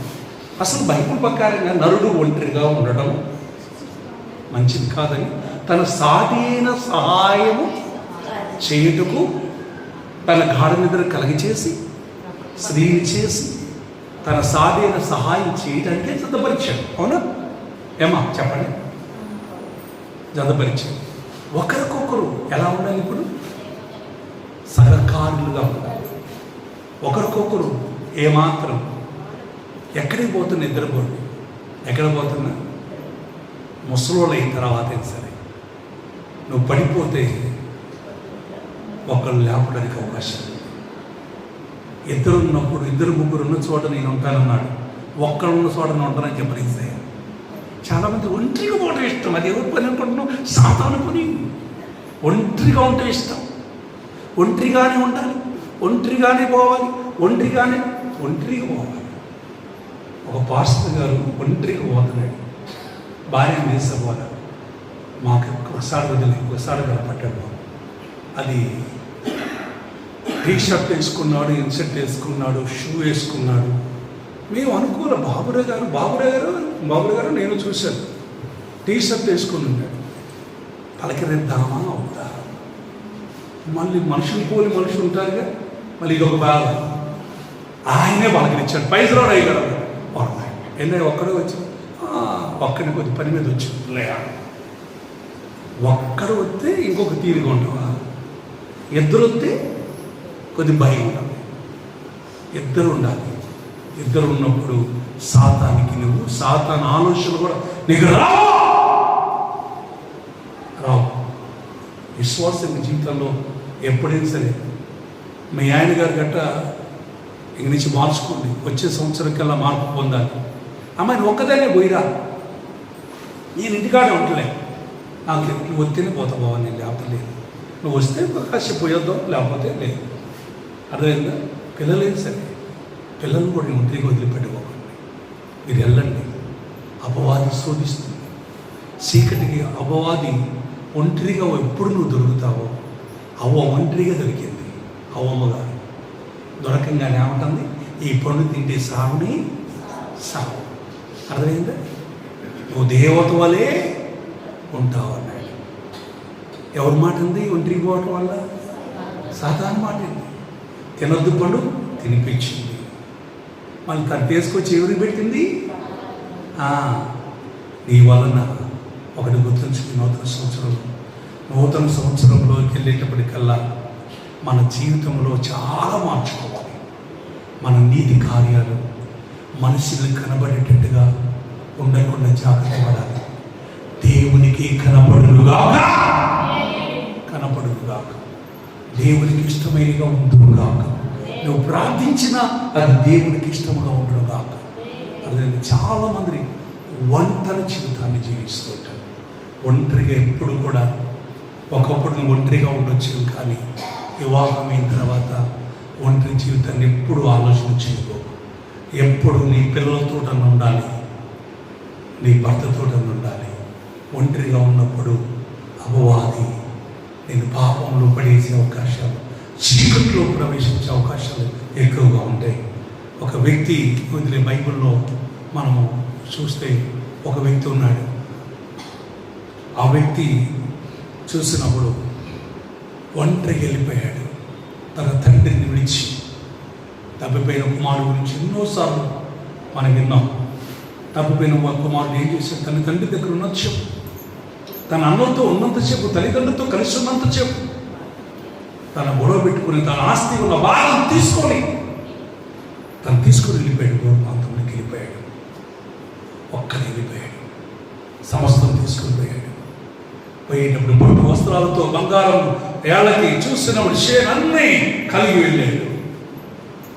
అసలు బైబిల్ ప్రకారంగా నరుడు ఒంటరిగా ఉండడం మంచిది కాదని, తన సాధీన సహాయము చేయుటకు తన గాఢ నిద్ర కలిగచేసి స్త్రీని చేసి తన సాధీన సహాయం చేయడానికే జతపరిచాడు. అవునా? ఏమా చెప్పండి? జతపరిచాడు. ఒకరికొకరు ఎలా ఉండాలి? ఇప్పుడు సహకారులుగా ఉండాలి. ఒకరికొకరు ఏమాత్రం ఎక్కడికి పోతున్న నిద్రపోండి. ఎక్కడ పోతున్నా? ముసలోళ్ళు అయిన తర్వాత సరే నువ్వు పడిపోతే ఒకళ్ళు లేపడానికి అవకాశం. ఇద్దరు ఉన్నప్పుడు, ఇద్దరు ముగ్గురు ఉన్న చోట నేను ఉంటానన్నాడు. ఒక్కడున్న చోటన ఉంటానని చెప్పిన యేసయ్య. చాలామంది ఒంటరిగా పోవటం ఇష్టం. అది ఎవరి పని అనుకుంటున్నాం? సాతాను పని. ఒంటరిగా ఉంటే ఇష్టం. ఒంటరిగానే ఉండాలి, ఒంటరిగానే పోవాలి, ఒంటరిగా పోవాలి. ఒక పాస్టర్ గారు ఒంటరిగా పోతున్నాడు, భార్యను తీసుకోవాలి. మాకు ఒకసారి వదిలి ఒకసారి కనపడ్డాడు. అది టీ షర్ట్ వేసుకున్నాడు, ఇన్షర్ట్ వేసుకున్నాడు, షూ వేసుకున్నాడు. మేము అనుకోలే. బాబురావు గారు నేను చూశాను. టీ షర్ట్ వేసుకుని ఉన్నాడు. పలకరిద్దామా అవుతా, మళ్ళీ మనుషులు పోలి మనుషులు ఉంటారుగా, మళ్ళీ ఇది ఒక బాధ. ఆయనే పలకరించాడు. పైసలో అయ్యాడు. ఎన్నో ఒక్కడే వచ్చి ఒక్కడిని కొద్ది పని మీద వచ్చి ఒక్కడు వస్తే ఇంకొక తీరుగా ఉంటావా? ఇద్దరు వస్తే కొద్ది భయం ఉండాలి. ఇద్దరు ఉండాలి. ఇద్దరు ఉన్నప్పుడు సాతానికి నువ్వు సాతాను ఆలోచనలు కూడా నీకు రావు. విశ్వాసం జీవితంలో ఎప్పుడైనా సరే మీ ఆయన గారి గట్ట ఇంక నుంచి మార్చుకోండి. వచ్చే సంవత్సరం కల్లా మార్పు పొందాలి. అమ్మాయి ఒక్కదానే పోయిరా, నేను ఇంటికాడే ఉంటలే, నాకు నువ్వు వస్తేనే పోతా బావా, నేను లేకపోతే లేదు. నువ్వు వస్తే కాసేపు పోయొద్దాం, లేకపోతే లేదు. అర్థమైందా? పిల్లలేదు సరే, పిల్లలు కూడా నేను ఒంటరిగా వదిలిపెట్టుకోకండి. మీరు వెళ్ళండి. అపవాది శోధిస్తుంది. చీకటికి అపవాది ఒంటరిగా ఎప్పుడు నువ్వు దొరుకుతావో, అవ్వ ఒంటరిగా దొరికింది. అవ్వమ్మ గారు దొరకంగానే ఏమంటుంది? ఈ పండు తింటే సాగుని సాగు. అర్థమైందా? నువ్వు దేవత వలే ఉంటావు అన్నాడు. ఎవరి మాట ఉంది? ఒంటరికి పోవటం వల్ల సాధారణ మాట ఉంది. తినొద్దు పండు తినిపించింది. మళ్ళీ తను తీసుకొచ్చి ఎవరికి పెట్టింది? నీ వలన ఒకటి గుర్తుంచుకుని నూతన సంవత్సరంలోకి వెళ్ళేటప్పటికల్లా మన జీవితంలో చాలా మార్చుకోవాలి. మన నీతి కార్యాలు మనుషులకు కనబడేటట్టుగా ఉండకుండా జాగ్రత్త పడాలి. దేవునికి కనపడునుగాక, దేవునికి ఇష్టమైనగా ఉండునుగాక. నువ్వు ప్రార్థించినా అది దేవునికి ఇష్టముగా ఉండునుగాక. అదే చాలామంది ఒంటరి జీవితాన్ని జీవిస్తూ ఉంటారు. ఒంటరిగా ఎప్పుడు కూడా, ఒకప్పుడు నువ్వు ఒంటరిగా ఉండొచ్చు, కానీ వివాహమైన తర్వాత ఒంటరి జీవితాన్ని ఎప్పుడు ఆలోచన చేయకు. ఎప్పుడు నీ పిల్లలతో ఉండాలి, నీ భర్తతో ఉండాలి. ఒంటరిగా ఉన్నప్పుడు అపవాది నేను పాపంలో పడేసే అవకాశాలు, చీకట్లో ప్రవేశించే అవకాశాలు ఎక్కువగా ఉంటాయి. ఒక వ్యక్తి వదిలే బైబిల్లో మనము చూస్తే ఒక వ్యక్తి ఉన్నాడు. ఆ వ్యక్తి చూసినప్పుడు ఒంటరికి వెళ్ళిపోయాడు. తన తండ్రిని విడిచి తప్పిపోయిన కుమారుడు గురించి ఎన్నోసార్లు మనం విన్నాం. తప్పిపోయిన కుమారుడు ఏం చేశాడు? తన తండ్రి దగ్గర ఉన్నంతసేపు, తన అన్నతో ఉన్నంతసేపు, తల్లిదండ్రులతో కలిసి ఉన్నంతసేపు తన గొడవ పెట్టుకుని తన ఆస్తి ఉన్న భాగం తీసుకొని వెళ్ళిపోయాడు. దూర ప్రాంతంలోకి వెళ్ళిపోయాడు. ఒక్కడే వెళ్ళిపోయాడు. సమస్తం తీసుకుని పోయాడు. పోయేటప్పుడు పట్టు వస్త్రాలతో బంగారం ఏళ్ళకి చూసినప్పుడు అన్నీ కలిగి వెళ్ళాడు.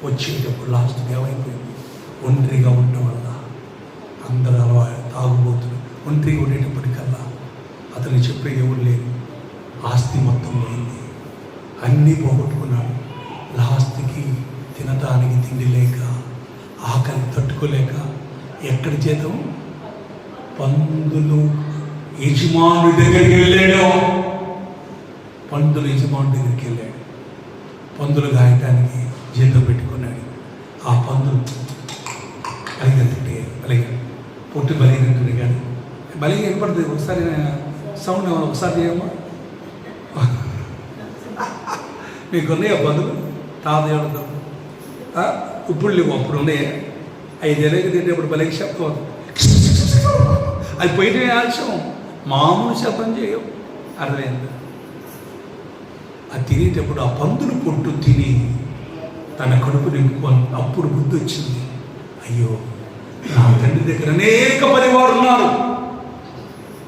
వచ్చేటప్పుడు లాస్ట్కి ఏమైపోయింది? ఒంటరిగా ఉండటం వల్ల అందరూ అలా తాగుబోతులు. ఒంటరిగా ఉండేటప్పటికల్లా అతను చెప్పేది ఎవరు లేదు. ఆస్తి మొత్తం పోయింది, అన్నీ పోగొట్టుకున్నాడు. లాస్ట్కి తినటానికి తిండి లేక, ఆకలి తట్టుకోలేక ఎక్కడి చేతం పందులు యజమానుడి దగ్గరికి వెళ్ళాడు. పందుల యజమానుడి దగ్గరికి వెళ్ళాడు. పందులు గాయటానికి జీతం పెట్టుకున్నాడు. ఆ పందులు బలిగంటే పొట్టు బలిగంటుంది, కానీ బలిగా వినపడుతుంది. ఒకసారి సౌండ్ ఒకసారి చేయమ్మా. మీకు ఉన్నాయా పందులు? తాతయ్యతో ఇప్పుడు లేవు, అప్పుడు ఉన్నాయా? 5 ఏళ్ళకి తినేటప్పుడు బలికి శబ్దం, అది పోయిన ఆలస్యం, మామూలు శబ్దం చేయవు. అర్థమైంది? అది తినేటప్పుడు ఆ పందులు పొట్టు తిని తన కడుపు నింపుకొని అప్పుడు బుద్ధి వచ్చింది. అయ్యో, నా తండ్రి దగ్గర అనేక పరివారు ఉన్నారు,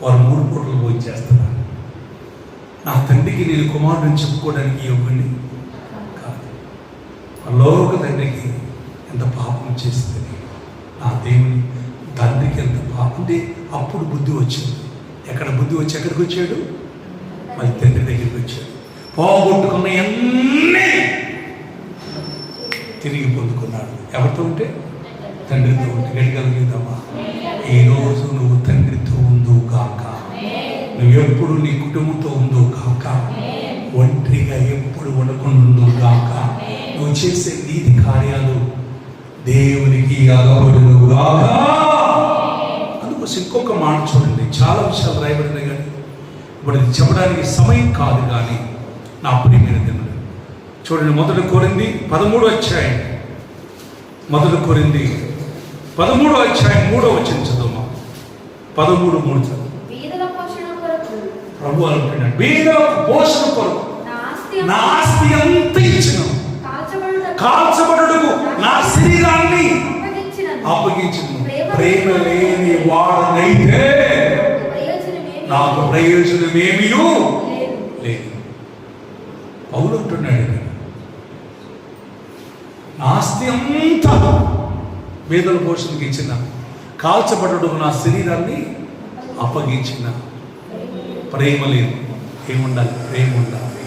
వారు 3 పూటలు భోజనం చేస్తున్నారు. నా తండ్రికి నేను కుమారుడిని చెప్పుకోవడానికి యోగుని కాదు. లోక తండ్రికి ఎంత పాపం చేస్తుంది. నా దేవుని తండ్రికి ఎంత బాగుంది. అప్పుడు బుద్ధి వచ్చింది. ఎక్కడ బుద్ధి వచ్చి ఎక్కడికి వచ్చాడు? మళ్ళీ తండ్రి దగ్గరికి వచ్చాడు. పోగొట్టుకున్న అన్నీ తిరిగి పొందుకున్నాడు. ఎవరితో ఉంటే? తండ్రితో ఉంటే. గడిగలిగేదమ్మా, ఈరోజు నువ్వు తండ్రితో ఉందో కాక, నువ్వు ఎప్పుడు నీ కుటుంబంతో ఉందో కాక, ఒంటరిగా ఎప్పుడు ఉండకుండా కాక, నువ్వు చేసే నీతి కార్యాలు దేవునికి అగబడును గాక. అందుకోసం ఇంకొక మాట చూడండి, చాలా విషయాలు రాయబడినాయి కానీ ఇప్పుడు అది చెప్పడానికి సమయం కాదు. కానీ నా ప్రియమైన దేవుడు చూడండి, 1 కొరింథీ 13వ అధ్యాయం, 1 కొరింథీ 13వ అధ్యాయం 3వ వచనం చదువుమా. 13:3 చదువు. ప్రభు అనుకున్నాడు, బీదల పోషణ కొరకు నా ఆస్తి అంతా ఇచ్చిన, కాల్చబడుటకు నా శరీరాన్ని అప్పగించిన, ప్రేమ లేని వాడనైతే నాకు ప్రయోజనమేమీ లేదు. పౌలు అంటున్నాడు, నా ఆస్తి అంతా బీదల పోషణకి ఇచ్చిన, కాల్చబడుటకు నా శరీరాన్ని అప్పగించిన. ప్రేమ లేదు. ఏముండాలి? ప్రేమ ఉండాలి.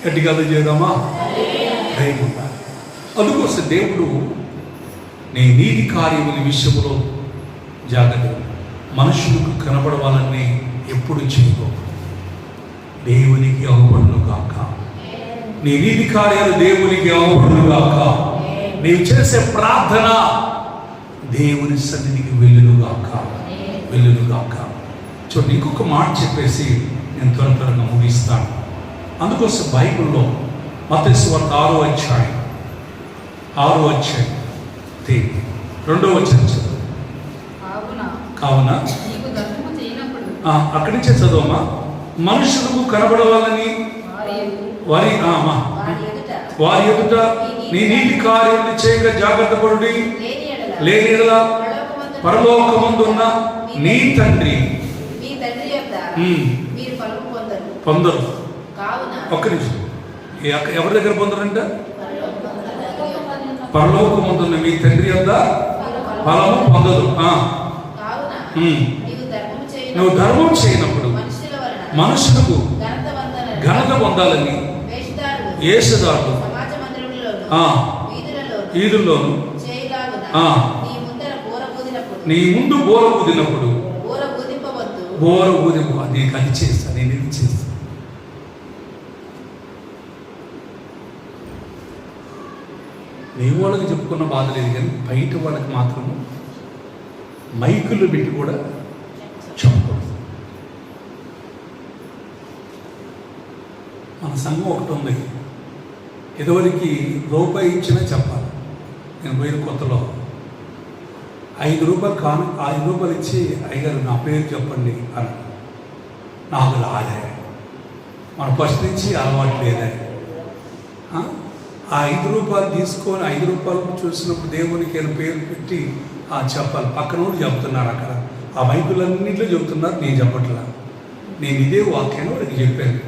గట్టిగా చేద్దామా? ప్రేమ ఉండాలి. అందుకోసం దేవుడు నీ నీతి కార్యముల విషయంలో జాగ్రత్త. మనుషులకు కనపడవాలని ఎప్పుడు చేయకో. దేవునికి అవపడును గాక. నీ నీతి కార్యాలు దేవునికి అవపడును గాక. నీవు చేసే ప్రార్థన దేవుని సన్నిధికి వెళ్ళును గాక. చూడండి, ఇంకొక మాట చెప్పేసి నేను త్వరగా ముగిస్తాను. అందుకోసం బైబిల్లో మత్తయి సువార్త 6వ అధ్యాయం 2వ వచనం చదువు. కావున అక్కడి నుంచే చదవమ్మా. మనుషులకు కనబడవాలని వారి ఎదుట నీ నీతి కార్యాలు చేయక జాగ్రత్త పడుడి. లేని యెడల పరలోకమందున్న నీ తండ్రి పొందరు. ఒక్క నిమిషం, ఎవరి దగ్గర పొందరంట? పరలోకమందున్న మీ తండ్రి యొద్ద ఫలము పొందదు. నువ్వు ధర్మం చేయనప్పుడు మనుషులకు ఘనత పొందాలని వేషధారులు ఈదుల్లోను నీ ముందు బోర ఊదినప్పుడు బోర ఊదింపు. అది చేస్తా, నేను ఇది చేస్తా. నీ వాళ్ళకి చెప్పుకున్న బాధ లేదు, కానీ బయట వాళ్ళకి మాత్రము మైకులు పెట్టి కూడా చెప్పకూడదు. మన సంఘం ఒకటి ఉంది, ఎదువరికి రూపాయి ఇచ్చినా చెప్పాలి. నేను పోయిన కొత్తలో 5 రూపాయలు కాను, 5 రూపాయలు ఇచ్చి, అయ్యగారు నా పేరు చెప్పండి అని. నాకు రాలే, మన ఫస్ట్ నుంచి అలవాటు లేదే. ఆ 5 రూపాయలు తీసుకొని 5 రూపాయలు చూసినప్పుడు దేవునికి ఆయన పేరు పెట్టి చెప్పాలి. పక్కన కూడా చెప్తున్నారు, అక్కడ ఆ మైకులన్నింటిలో చెబుతున్నారు, నేను చెప్పట్లా. నేను ఇదే వాక్యాన్ని వాడికి చెప్పాను.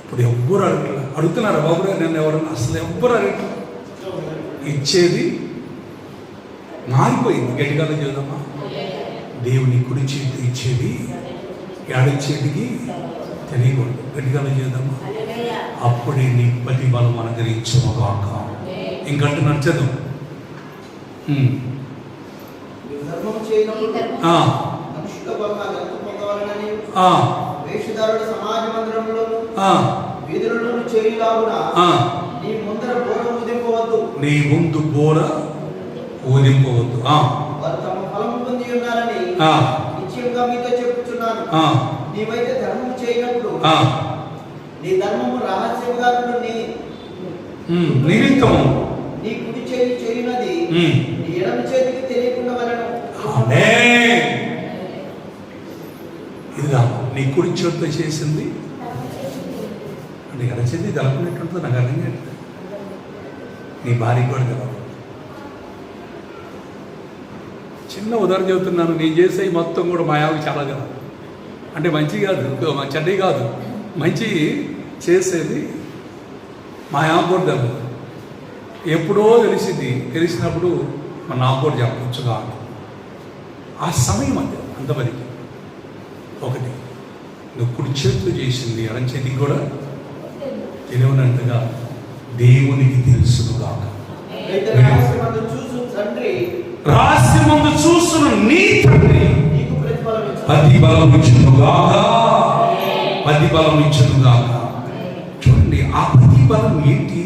ఇప్పుడు ఎవ్వరు అడుగుతున్నారు, బాబు నేను ఎవరన్నా? అసలు ఎవ్వరు అడగట్లా. ఇచ్చేది మారిపోయింది. గట్టిగా చూద్దామా. దేవుని కుడి చేతి ఇచ్చేది ఎడ చేతికి తెలియకూడదు. గట్టిగా చూద్దామా. అప్పుడే నీ ప్రతి బలం అనుగ్రహించుగాక. ఇంకంటూ నచ్చదు. నీ ముందు బోర ఊదింపవద్దు. నీవైతే ధర్మం చేయనప్పుడు నీ ధర్మము రహస్యముగా నిమిత్తము నీ కుడి చేయి చేయునది నీ ఎడమ చేతికి తెలియకుండా వలెను. ఇదిగా నీ కుడి చేతితో చేసింది అంటే ఎడ చేతి తెలపనట్టుంటుంది. నాకు అర్థం కాదు. నీ భార్య కూడా తెలవదు. చిన్న ఉదాహరణ చెబుతున్నాను. నేను చేసే మొత్తం కూడా మా ఆవిడ చాలా కదా, అంటే మంచి కాదు, చెడ్డ కాదు, మంచి చేసేది మా ఆమె కూడా తెలదు. ఎప్పుడో తెలిసింది. తెలిసినప్పుడు మరి నాకు కూడా చెప్పవచ్చుగా అని. ఆ సమయం అది అంతవరకు. ఒకటి, నువ్వు కుడి చేతితో చేసింది ఎడం చేతికి కూడా తెలియనంతగా దేవునికి తెలుసునుగా. అయితే రహస్యమందు చూసు తండ్రి రహస్యమందు చూసును నీ తండ్రి నీకు ప్రతిఫలం ఇచ్చును. ప్రతిఫలం ఇచ్చునుగాక. ప్రతిఫలం ఇచ్చునుగాక. చూడండి, ఆ ప్రతిఫలం ఏంటి?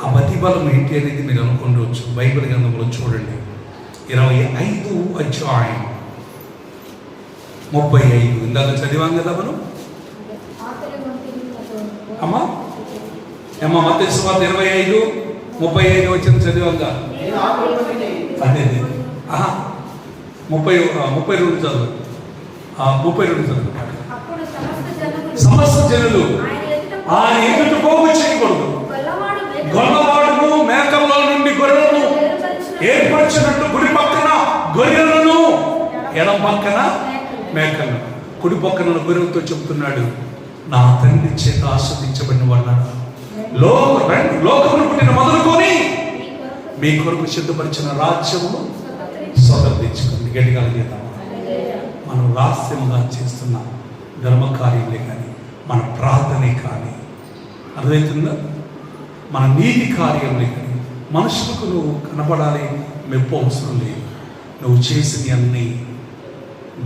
ఆ ప్రతిఫలం ఏంటి అనేది మీరు అనుకోవచ్చు. బైబిల్ గ్రంథంలో చూడండి, 25 అధ్యాయం 35. ఇందాక చదివాం కదా మనం. అమ్మా మత్తయి సువార్త 25:35 వచ్చిన చదివాంగా. నేను ఆకలి కొనిని అదే 32 చదువు. 32 చదువు. అప్పుడు సమస్త జనులు ఆయన ఎదుట పోగు చేయకూడదు. గొల్లవాడును మేకల్లో నుండి గొర్రెలను ఏర్పరిచినట్టు కుడి పక్కన గొర్రెలను ఎడం పక్కన మేకలను. కుడి పక్కన గొర్రెలతో చెబుతున్నాడు, నా తండ్రి చేత ఆస్వాదించబడిన వాళ్ళారా, లోకమును పుట్టిన మొదలుకొని మీ కొరకు సిద్ధపరిచిన రాజ్యమును స్వతంత్రించుకోండి. గట్టిగా చేద్దాం. మనం రహస్యంగా చేస్తున్న ధర్మ కార్యములే కానీ, మన ప్రార్థనే కానీ, అర్థమవుతుందా, మన నీతి కార్యములే కానీ, మనుషులకు నువ్వు కనపడాలి, మెప్పు అవసరం లేదు. నువ్వు చేసిన అన్నీ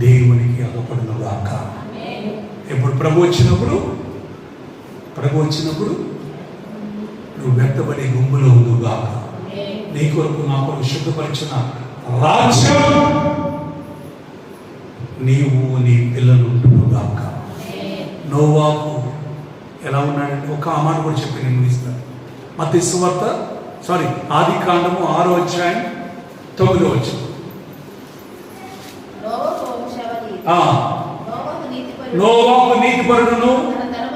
దేవునికి అగపడినగాక. ఎప్పుడు ప్రభు వచ్చినప్పుడు నువ్వు వెంటబడే గుంపులో ఉండుగాక. నీ కొరకు నా కొరకు శుద్ధపరిచిన రాజ్యం నీవు నీ పిల్లలు ఉంటుగాక. నోవాహు ఎలా ఉన్నాడంటే ఒక మాట కూడా చెప్పి నేను ముగిస్తాను. మత్తయి సువార్త ఆదికాండము 6వ అధ్యాయం 9వ వచనం. నోవాహు నీతిపరుడును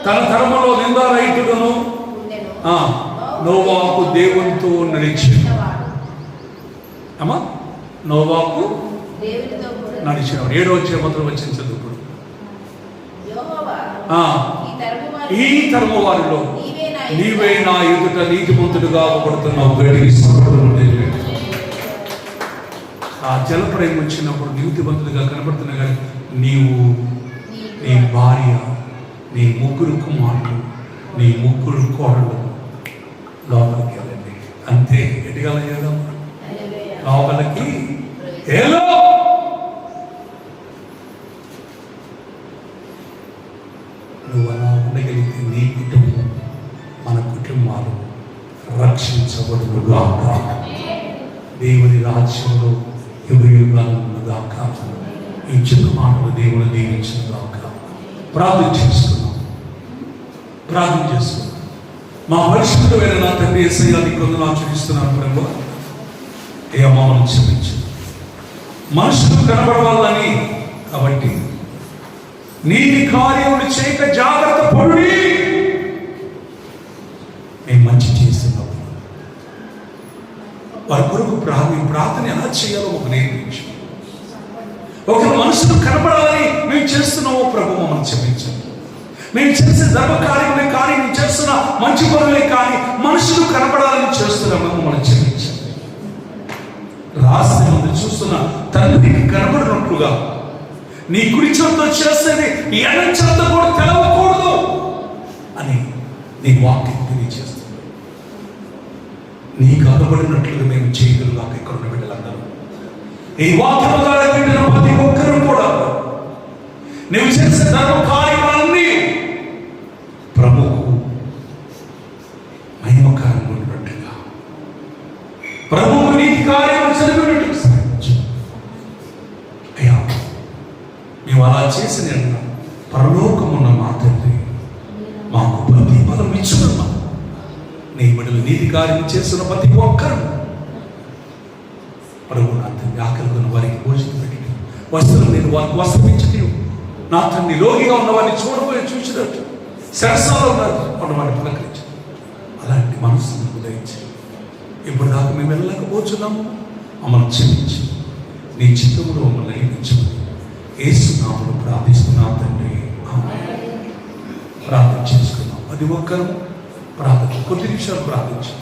తన ధర్మలో నిందారహితుడును నోవాహు దేవునితో నడిచాడు. అమ్మా, నోవాహు నడిచాడు. 7వ అధ్యాయం మొదలు వచ్చిన చదువు. ఈ తరము వారిలో నీవే నా ఎదుట నీతిమంతుడుగా అవబడుతున్నావు. ఆ జలప్రయం వచ్చినప్పుడు నీతిమంతుడిగా కనబడుతున్నా కానీ నీవు, నీ భార్య, నీ 3 కుమారులు, నీ 3 కోడలు లోపలికి వెళ్ళండి. అంతే. ఎటుగా చేయడం లోపలికి ఏలో. నువ్వు అలా ఉండగలిగితే నీ కుటుంబం, మన కుటుంబాలు రక్షించబడునుగాక. దేవుని రాజ్యంలో యుగయుగాలుగాక. ఈ చిన్న మాటలు దేవుని దీవించుగాక. ప్రార్థన చేసుకున్నాం. మా పరిశుద్ధమైన నా తండ్రి యేసయ్య, నీ కొందరు ఆచరిస్తున్నాను ప్రభు. ఏ అమ్మను క్షమించు. మనుషులు కనబడవాలని కాబట్టి నీతి కార్యములు చేయక జాగ్రత్త పడుడి. మేము మంచి చేస్తున్నాం. వారి కొరకు ప్రార్థన ఎలా చేయాలో ఒక నేర్పించు. ఒక మనుషులు కనపడాలని మేము చేస్తున్నామో ప్రభు మమ్మల్ని క్షమించండి. మేము చేసే ధర్మ కార్యములే కానీ, మేము చేస్తున్న మంచి పనులే కానీ మనుషులు కనపడాలని చేస్తున్నామో మమ్మల్ని క్షమించండి. రహస్యం చూస్తున్న తండ్రికి కనబడినట్లుగా నీ కుడి చేతితో చేసేది ఎడం చేతితో కూడా తెలవకూడదు అని నీ వాక్యం తెలియజేస్తుంది. నీకు అగబడినట్లుగా మేము చేయగలుగాక. ఇక్కడ ఉన్న బిడ్డలందరూ ఈ వాక్యం ద్వారా వింటున్న ప్రతి ఒక్కరూ కూడా నువ్వు చేసే ధర్మ కార్యములన్నీ ప్రభువుకు మహిమకారంగా ఉన్నట్టుగా, ప్రభువు నీతి కార్యములు చదివినట్టు సాధించు. అయ్యా, మేము అలా చేసిన పరలోకమున్న మా తండ్రి మాకు ప్రతిఫలం ఇచ్చుకున్నాం. నీ బిడ్డలు నీతి కార్యం చేస్తున్న ప్రతి ఒక్కరు ప్రభు నా తండ్రి ఆకలిగా వారికి భోజనం పెట్టి వస్త్రం నేను వారికి వస్త్రం ఇచ్చి, నా తండ్రి రోగిగా ఉన్న వారిని చూసినట్టు, సరసాలో ఉన్న వారిని పలకరించి అలాంటి మనస్సును ఉదయించి ఇప్పుడు దాకా మేము వెళ్ళలేకపోతున్నాము. మమ్మల్ని క్షమించి నీ చిత్తములో మమ్మల్ని నడిపించమని యేసు నామములో ప్రార్థిస్తున్నాం తండ్రి. ఆమేన్. ప్రార్థన చేసుకున్నాం. అది ఒక్కరు ప్రార్థన కొద్ది నిమిషాలు ప్రార్థించాం.